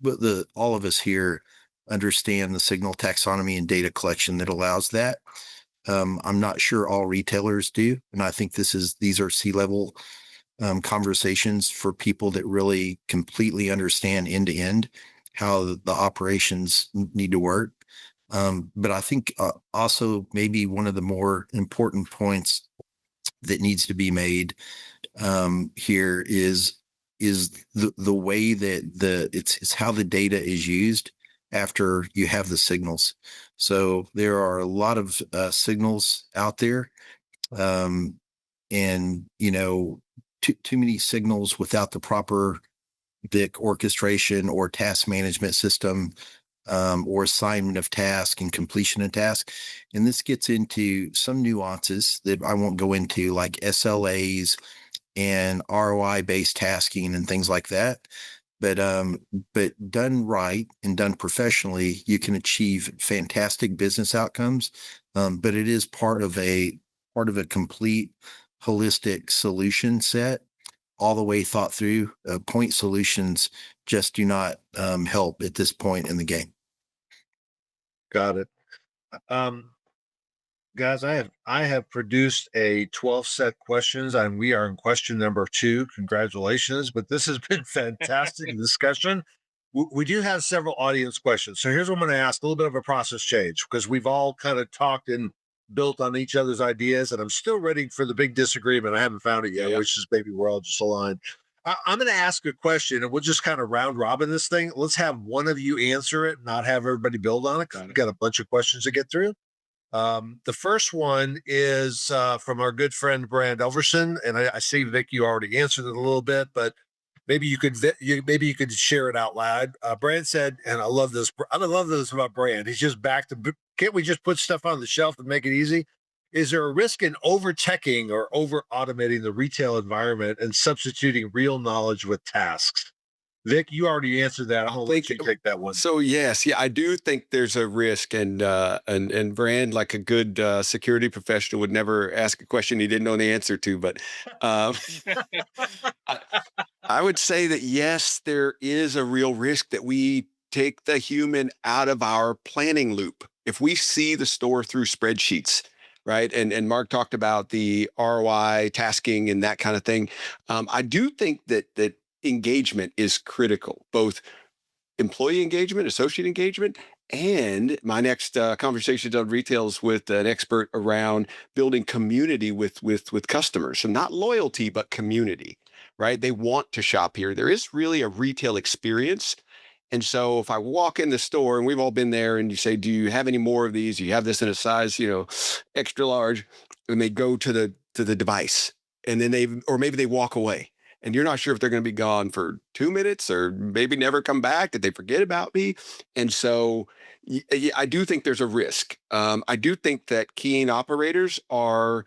Speaker 3: but all of us here understand the signal taxonomy and data collection that allows that. I'm not sure all retailers do, and I think these are C-level conversations for people that really completely understand end to end how the operations need to work. But I think also maybe one of the more important points that needs to be made here is the way that it's how the data is used after you have the signals. So there are a lot of signals out there, um, and too many signals without the proper VIC orchestration or task management system, or assignment of task and completion of task. And this gets into some nuances that I won't go into, like SLAs and ROI based tasking and things like that. But done right and done professionally, you can achieve fantastic business outcomes. But it is part of a complete holistic solution set, all the way thought through. Point solutions just do not help at this point in the game.
Speaker 2: Got it. Um, Guys, I have produced a 12 set questions, and we are in question number 2. Congratulations! But this has been fantastic discussion. We do have several audience questions, so here's what I'm going to ask: a little bit of a process change, because we've all kind of talked and built on each other's ideas, and I'm still ready for the big disagreement. I haven't found it yet,
Speaker 1: Yeah.
Speaker 2: which is maybe we're all just aligned. I'm going to ask a question, and we'll just kind of round robin this thing. Let's have one of you answer it, not have everybody build on it, because we've got a bunch of questions to get through. The first one is from our good friend Brand Elverson, and I see Vic, you already answered it a little bit, but maybe maybe you could share it out loud. Brand said, and I love this. I love this about Brand. He's just back to. Can't we just put stuff on the shelf and make it easy? Is there a risk in over teching or over automating the retail environment and substituting real knowledge with tasks? Vic, you already answered that. I'll let you take that one.
Speaker 1: So yes, yeah, I do think there's a risk, and Brand, like a good security professional, would never ask a question he didn't know the answer to. But um, I, I would say that yes, there is a real risk that we take the human out of our planning loop. If we see the store through spreadsheets, right, and Mark talked about the ROI tasking and that kind of thing, I do think that engagement is critical, both employee engagement, associate engagement. And my next conversation on retails with an expert around building community with customers. So not loyalty, but community, right? They want to shop here. There is really a retail experience. And so if I walk in the store, and we've all been there, and you say, do you have any more of these? Do you have this in a size, extra large? And they go to the device, and then or maybe they walk away. and you're not sure if they're going to be gone for 2 minutes or maybe never come back. Did they forget about me? And so I do think there's a risk. I do think that keying operators are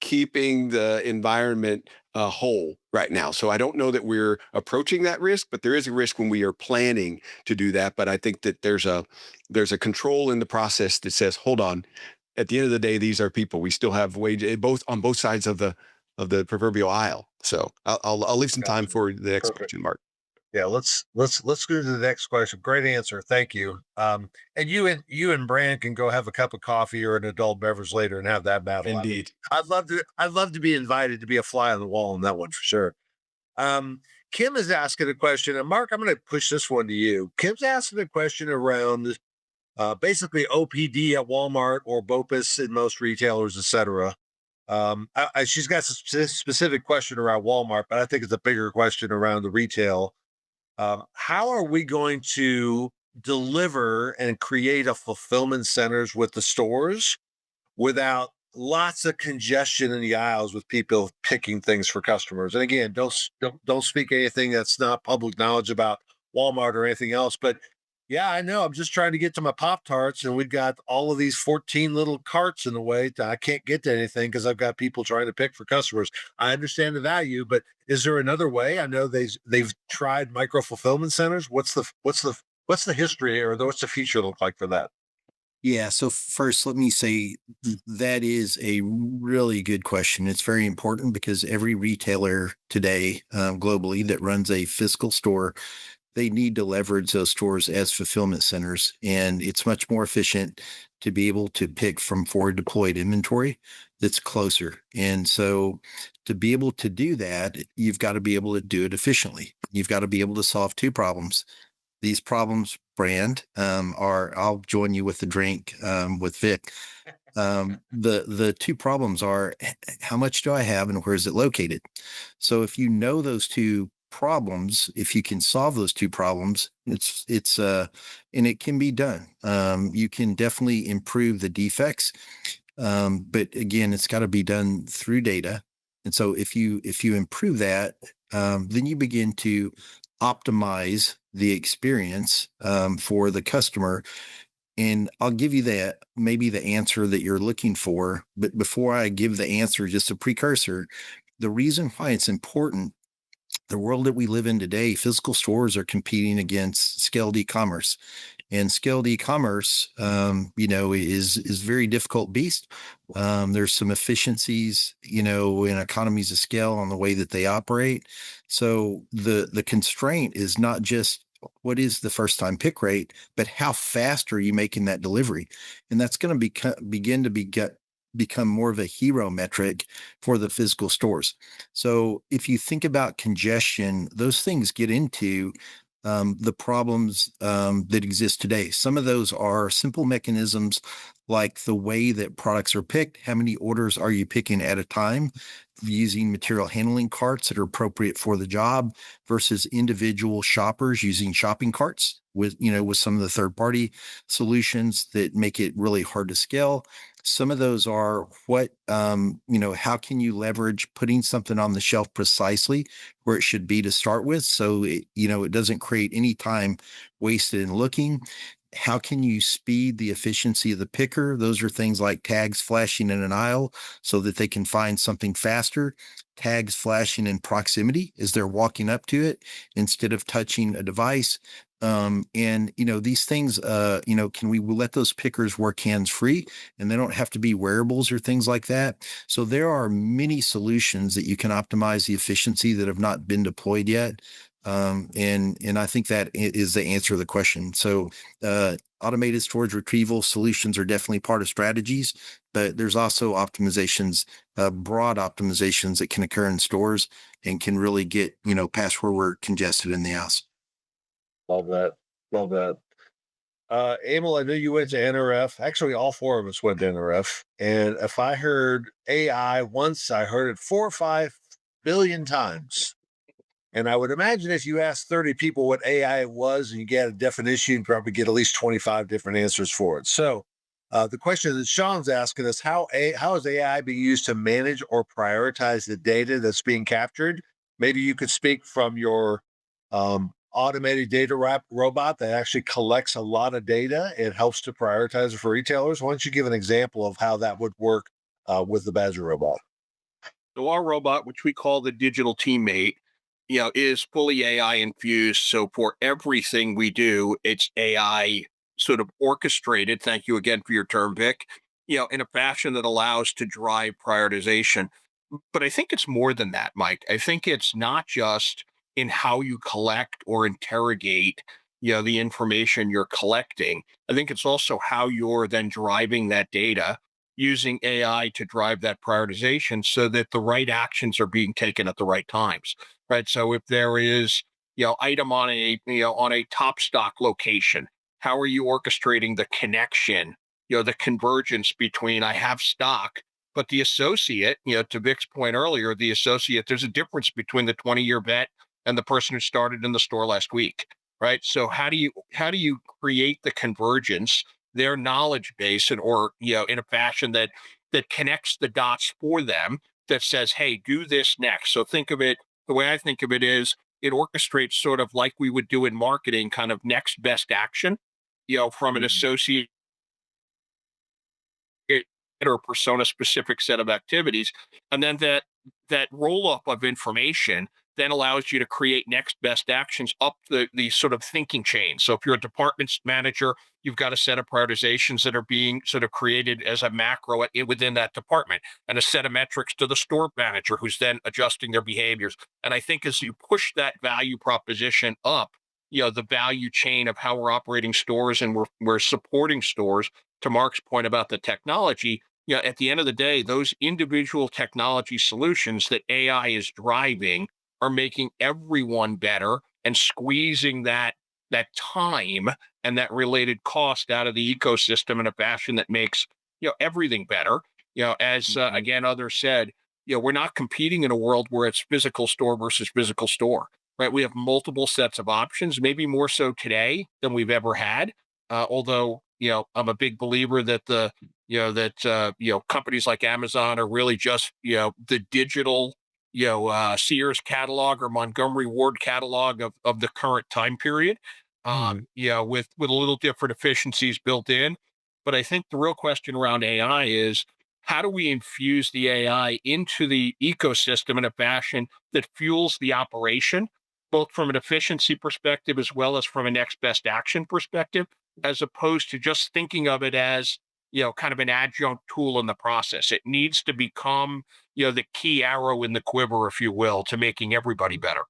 Speaker 1: keeping the environment whole right now. So I don't know that we're approaching that risk, but there is a risk when we are planning to do that. But I think that there's a control in the process that says, hold on, at the end of the day, these are people. We still have wage both on both sides of the proverbial aisle. So I'll leave some time
Speaker 2: Gotcha.
Speaker 1: for the next
Speaker 2: Perfect.
Speaker 1: question, Mark.
Speaker 2: Yeah, let's go to the next question. Great answer. Thank you. And you and Brand can go have a cup of coffee or an adult beverage later and have that battle.
Speaker 1: Indeed.
Speaker 2: I'd love to be invited to be a fly on the wall on that one for sure. Kim is asking a question, and Mark, I'm going to push this one to you. Kim's asking a question around basically OPD at Walmart or BOPUS in most retailers, etc. She's got a specific question around Walmart, but I think it's a bigger question around the retail. How are we going to deliver and create a fulfillment centers with the stores without lots of congestion in the aisles with people picking things for customers? And again, don't speak anything that's not public knowledge about Walmart or anything else. But yeah, I know. I'm just trying to get to my Pop Tarts, and we've got all of these 14 little carts in the way. I can't get to anything because I've got people trying to pick for customers. I understand the value, but is there another way? I know they've tried micro fulfillment centers. What's the history, or what's the future look like for that?
Speaker 3: Yeah. So first, let me say that is a really good question. It's very important because every retailer today, globally, that runs a physical store, they need to leverage those stores as fulfillment centers. And it's much more efficient to be able to pick from forward deployed inventory that's closer. And so to be able to do that, you've got to be able to do it efficiently. You've got to be able to solve two problems. These problems, Brand, are I'll join you with the drink with Vic. The two problems are how much do I have and where is it located? So if you know those two problems, if you can solve those two problems, it's and it can be done. You can definitely improve the defects, but again, it's got to be done through data. And so if you improve that, then you begin to optimize the experience for the customer. And I'll give you that maybe the answer that you're looking for. But before I give the answer, just a precursor, the reason why it's important, the world that we live in today, physical stores are competing against scaled e-commerce. And scaled e-commerce, is very difficult beast. There's some efficiencies, and economies of scale on the way that they operate. So the constraint is not just what is the first time pick rate, but how fast are you making that delivery? And that's going to begin to become more of a hero metric for the physical stores. So if you think about congestion, those things get into the problems that exist today. Some of those are simple mechanisms like the way that products are picked. How many orders are you picking at a time using material handling carts that are appropriate for the job versus individual shoppers using shopping carts with some of the third party solutions that make it really hard to scale. Some of those are how can you leverage putting something on the shelf precisely where it should be to start with, so it doesn't create any time wasted in looking. How can you speed the efficiency of the picker? Those are things like tags flashing in an aisle so that they can find something faster, tags flashing in proximity as they're walking up to it instead of touching a device. And these things, can we let those pickers work hands free and they don't have to be wearables or things like that? So there are many solutions that you can optimize the efficiency that have not been deployed yet. And I think that is the answer to the question. So automated storage retrieval solutions are definitely part of strategies, but there's also optimizations, broad optimizations that can occur in stores and can really get past where we're congested in the house.
Speaker 2: Love that. Love that. Emil, I know you went to NRF. Actually, all four of us went to NRF. And if I heard AI once, I heard it 4 or 5 billion times. And I would imagine if you asked 30 people what AI was and you get a definition, you'd probably get at least 25 different answers for it. So the question that Sean's asking is how is AI being used to manage or prioritize the data that's being captured? maybe you could speak from your automated data wrap robot that actually collects a lot of data and helps to prioritize it for retailers. Why don't you give an example of how that would work with the Badger robot?
Speaker 4: So our robot, which we call the digital teammate, is fully AI infused. So for everything we do, it's AI sort of orchestrated. Thank you again for your term, Vic. In a fashion that allows to drive prioritization. But I think it's more than that, Mike. I think it's not just in how you collect or interrogate, the information you're collecting. I think it's also how you're then driving that data using AI to drive that prioritization so that the right actions are being taken at the right times. Right. So if there is, item on a top stock location, how are you orchestrating the connection, the convergence between I have stock, but the associate, to Vic's point earlier, the associate, there's a difference between the 20-year vet and the person who started in the store last week. Right. So how do you create the convergence, their knowledge base, and or in a fashion that connects the dots for them, that says, hey, do this next. So think of it, the way I think of it is it orchestrates sort of like we would do in marketing, kind of next best action, from an associate or persona specific set of activities. And then that roll up of information then allows you to create next best actions up the sort of thinking chain. So if you're a department manager, you've got a set of prioritizations that are being sort of created as a macro within that department, and a set of metrics to the store manager who's then adjusting their behaviors. And I think as you push that value proposition up, the value chain of how we're operating stores, and we're supporting stores, to Mark's point about the technology, at the end of the day, those individual technology solutions that AI is driving are making everyone better and squeezing that time and that related cost out of the ecosystem in a fashion that makes everything better. As again others said, we're not competing in a world where it's physical store versus physical store. Right? We have multiple sets of options, maybe more so today than we've ever had. Although I'm a big believer that companies like Amazon are really just the digital Sears catalog or Montgomery Ward catalog of the current time period.
Speaker 2: Mhm.
Speaker 4: With a little different efficiencies built in. But I think the real question around AI is, how do we infuse the AI into the ecosystem in a fashion that fuels the operation, both from an efficiency perspective as well as from a next best action perspective, as opposed to just thinking of it as, kind of an adjunct tool in the process. It needs to become, the key arrow in the quiver, if you will, to making everybody better.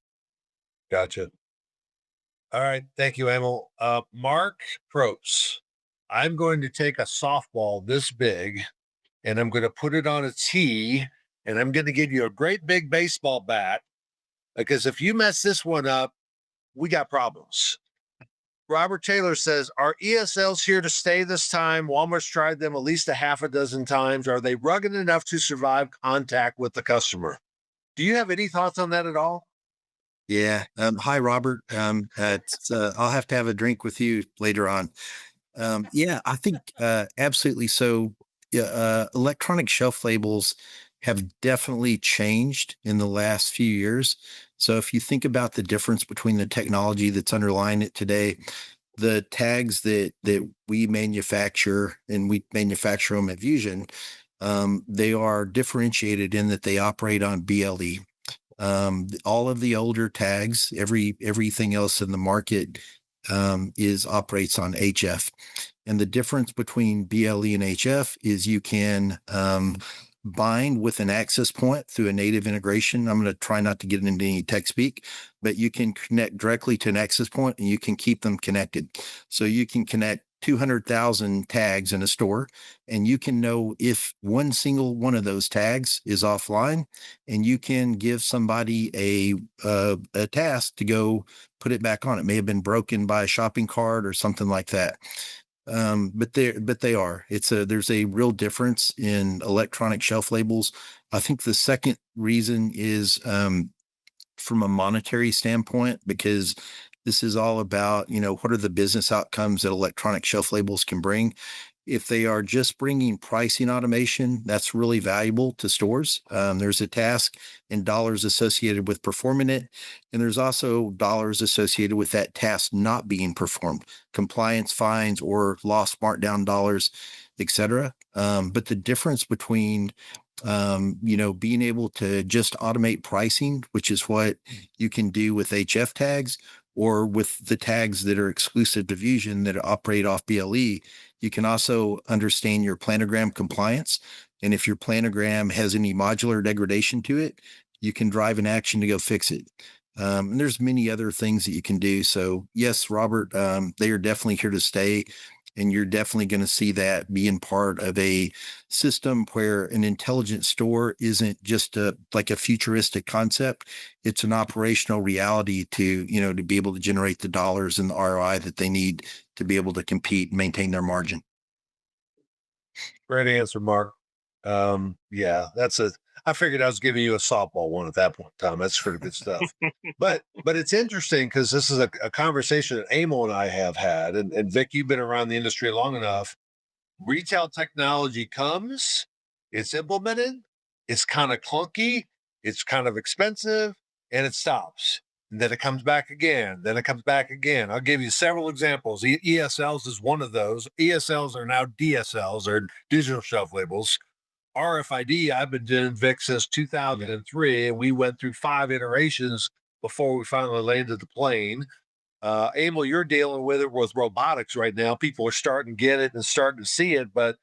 Speaker 2: Gotcha. All right. Thank you, Emil. Mark Probst, I'm going to take a softball this big and I'm going to put it on a tee, and I'm going to give you a great big baseball bat, because if you mess this one up, we got problems. Robert Taylor says, are ESLs here to stay this time? Walmart's tried them at least a half a dozen times. Are they rugged enough to survive contact with the customer? Do you have any thoughts on that at all?
Speaker 3: Yeah. Hi, Robert. I'll have to have a drink with you later on. Yeah, I think absolutely. So, yeah, electronic shelf labels have definitely changed in the last few years. So, if you think about the difference between the technology that's underlying it today, the tags that we manufacture, and we manufacture them at Vusion, they are differentiated in that they operate on BLE. All of the older tags, everything else in the market is operates on HF. And the difference between BLE and HF is you can bind with an access point through a native integration. I'm going to try not to get into any tech speak, but you can connect directly to an access point and you can keep them connected. So you can connect 200,000 tags in a store, and you can know if one single one of those tags is offline, and you can give somebody a task to go put it back on. It may have been broken by a shopping cart or something like that. But they are. There's a real difference in electronic shelf labels. I think the second reason is from a monetary standpoint, because this is all about, what are the business outcomes that electronic shelf labels can bring. If they are just bringing pricing automation, that's really valuable to stores. There's a task and dollars associated with performing it. And there's also dollars associated with that task not being performed, compliance fines or lost markdown dollars, etc. But the difference between being able to just automate pricing, which is what you can do with HF tags, or with the tags that are exclusive to Vusion that operate off BLE, you can also understand your planogram compliance. And if your planogram has any modular degradation to it, you can drive an action to go fix it. And there's many other things that you can do. So yes, Robert, they are definitely here to stay. And you're definitely going to see that being part of a system where an intelligent store isn't just like a futuristic concept. It's an operational reality to be able to generate the dollars and the ROI that they need to be able to compete and maintain their margin.
Speaker 2: Great answer, Mark. Yeah, I figured I was giving you a softball one at that point in time. That's pretty good stuff. but it's interesting because this is a conversation that Emil and I have had, and Vic, you've been around the industry long enough. Retail technology comes, it's implemented, it's kind of clunky, it's kind of expensive, and it stops. And then it comes back again. Then it comes back again. I'll give you several examples. ESLs is one of those. ESLs are now DSLs, or digital shelf labels. RFID, I've been doing Vic since 2003, and we went through 5 iterations before we finally landed the plane. Emil, you're dealing with it with robotics right now. People are starting to get it and starting to see it. But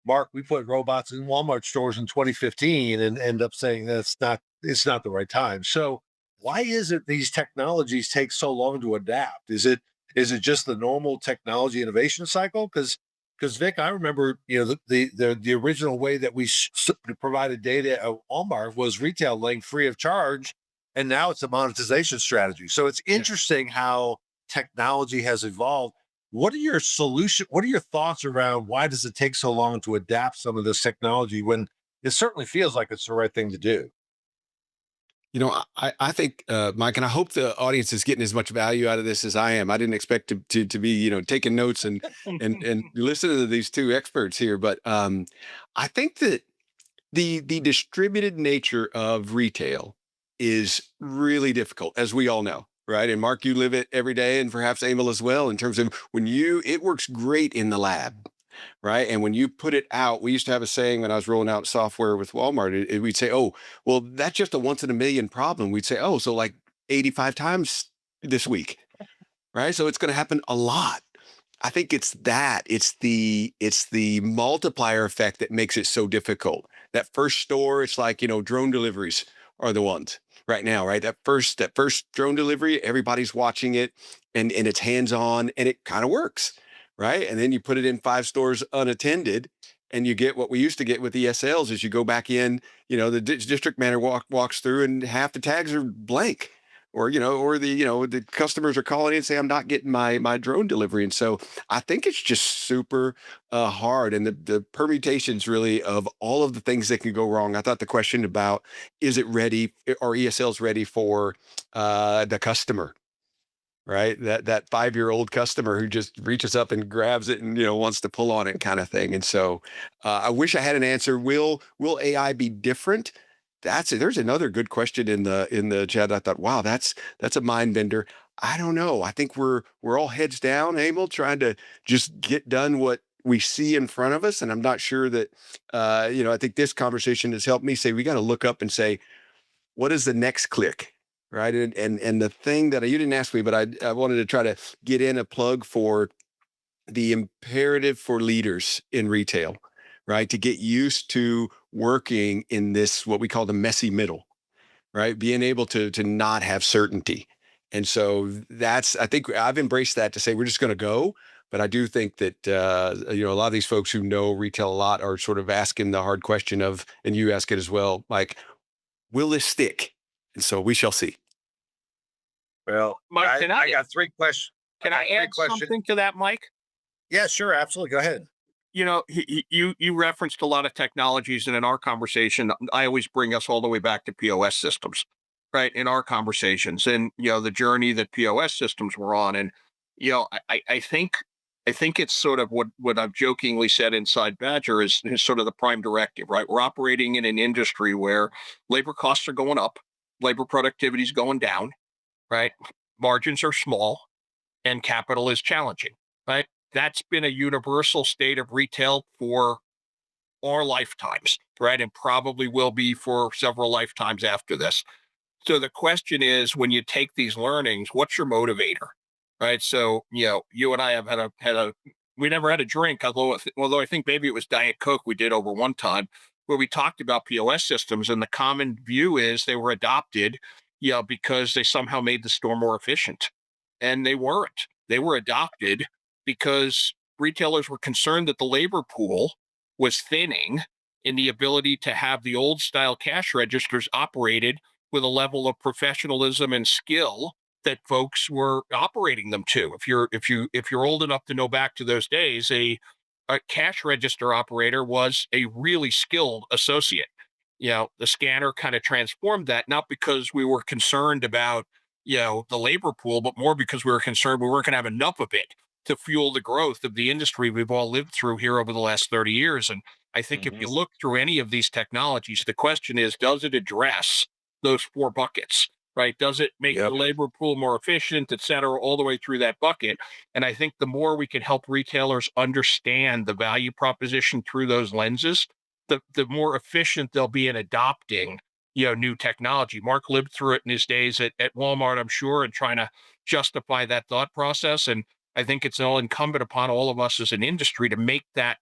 Speaker 2: Mark, we put robots in Walmart stores in 2015 and end up saying it's not the right time. So why is it these technologies take so long to adapt? Is it just the normal technology innovation cycle? Because Vic, I remember the original way that we provided data at Walmart was retail laying free of charge, and now it's a monetization strategy. So it's interesting how technology has evolved. What are your thoughts around why does it take so long to adapt some of this technology when it certainly feels like it's the right thing to do?
Speaker 1: I think, Mike, and I hope the audience is getting as much value out of this as I am. I didn't expect to be, taking notes and listening to these two experts here, but I think that the distributed nature of retail is really difficult, as we all know, right? And Mark, you live it every day, and perhaps Emil as well, in terms of it works great in the lab, right? And when you put it out, we used to have a saying when I was rolling out software with Walmart, we'd say, oh, well, that's just a once in a million problem. We'd say, oh, so like 85 times this week, right? So it's going to happen a lot. I think it's the multiplier effect that makes it so difficult. That first store, it's like, drone deliveries are the ones right now, right? That first drone delivery, everybody's watching it and it's hands-on and it kind of works, right? And then you put it in 5 stores unattended and you get what we used to get with ESLs is you go back in, the district manager walks through and half the tags are blank. Or the customers are calling in and say I'm not getting my drone delivery, and so I think it's just super hard, and the permutations really of all of the things that can go wrong. I thought the question about is it ready, are ESLs ready for the customer, right? That 5-year-old customer who just reaches up and grabs it and wants to pull on it, kind of thing. And so I wish I had an answer. Will AI be different? There's another good question in the chat. I thought, wow, that's a mind bender. I don't know. I think we're all heads down, Emil, trying to just get done what we see in front of us. And I'm not sure that, I think this conversation has helped me say, we got to look up and say, what is the next click? Right. And the thing that you didn't ask me, but I wanted to try to get in a plug for the imperative for leaders in retail, right? To get used to working in this, what we call the messy middle, right? Being able to not have certainty. And so I think I've embraced that to say, we're just going to go. But I do think that, a lot of these folks who know retail a lot are sort of asking the hard question of, and you ask it as well, like, will this stick? And so we shall see.
Speaker 2: Well,
Speaker 4: Mike,
Speaker 2: I got 3 questions.
Speaker 4: Can I add something to that, Mike?
Speaker 2: Yeah, sure. Absolutely. Go ahead.
Speaker 4: You referenced a lot of technologies, and in our conversation, I always bring us all the way back to POS systems, right? In our conversations, and the journey that POS systems were on, and I think I think it's sort of what I've jokingly said inside Badger is sort of the prime directive, right? We're operating in an industry where labor costs are going up, labor productivity is going down, right? Margins are small, and capital is challenging, right? That's been a universal state of retail for our lifetimes, right? And probably will be for several lifetimes after this. So the question is, when you take these learnings, what's your motivator, right? So you and I have had a we never had a drink, although I think maybe it was Diet Coke we did over one time, where we talked about POS systems, and the common view is they were adopted, because they somehow made the store more efficient, and they weren't. They were adopted because retailers were concerned that the labor pool was thinning in the ability to have the old style cash registers operated with a level of professionalism and skill that folks were operating them to. If you're old enough to know back to those days, a cash register operator was a really skilled associate. The scanner kind of transformed that, not because we were concerned about the labor pool, but more because we were concerned we weren't going to have enough of it to fuel the growth of the industry we've all lived through here over the last 30 years. And I think if you look through any of these technologies, the question is, does it address those four buckets, right? Does it make the labor pool more efficient, et cetera, all the way through that bucket? And I think the more we can help retailers understand the value proposition through those lenses, the more efficient they'll be in adopting, new technology. Mark lived through it in his days at Walmart, I'm sure, and trying to justify that thought process. And I think it's all incumbent upon all of us as an industry to make that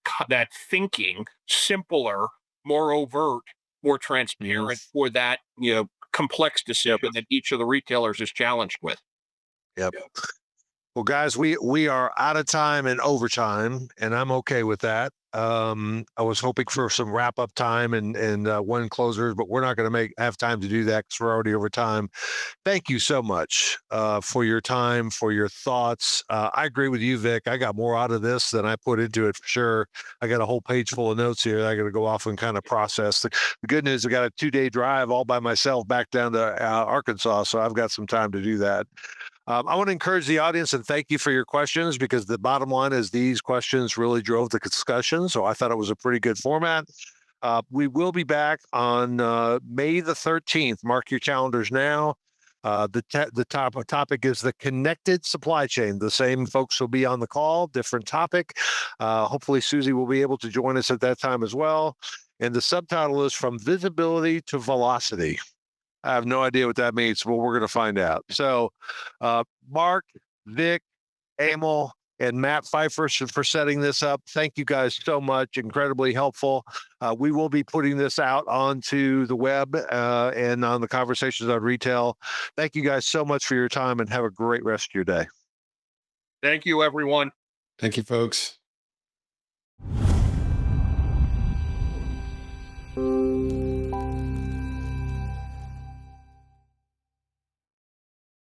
Speaker 4: thinking simpler, more overt, more transparent for that complex decision that each of the retailers is challenged with.
Speaker 2: Yep. Well, guys, we are out of time and overtime, and I'm okay with that. I was hoping for some wrap up time and one closers, but we're not going to have time to do that because we're already over time. Thank you so much for your time, for your thoughts. I agree with you, Vic. I got more out of this than I put into it for sure. I got a whole page full of notes here that I got to go off and kind of process. The good news, I got a 2-day drive all by myself back down to Arkansas, so I've got some time to do that. I want to encourage the audience and thank you for your questions, because the bottom line is these questions really drove the discussion. So I thought it was a pretty good format. We will be back on May the 13th. Mark your calendars now. The topic is the connected supply chain. The same folks will be on the call, different topic. Hopefully Susie will be able to join us at that time as well. And the subtitle is From Visibility to Velocity. I have no idea what that means, but we're going to find out. So, Mark, Vic, Emil, and Matt Pfeiffer for setting this up. Thank you guys so much. Incredibly helpful. We will be putting this out onto the web and on the Conversations on Retail. Thank you guys so much for your time, and have a great rest of your day.
Speaker 4: Thank you, everyone.
Speaker 1: Thank you, folks.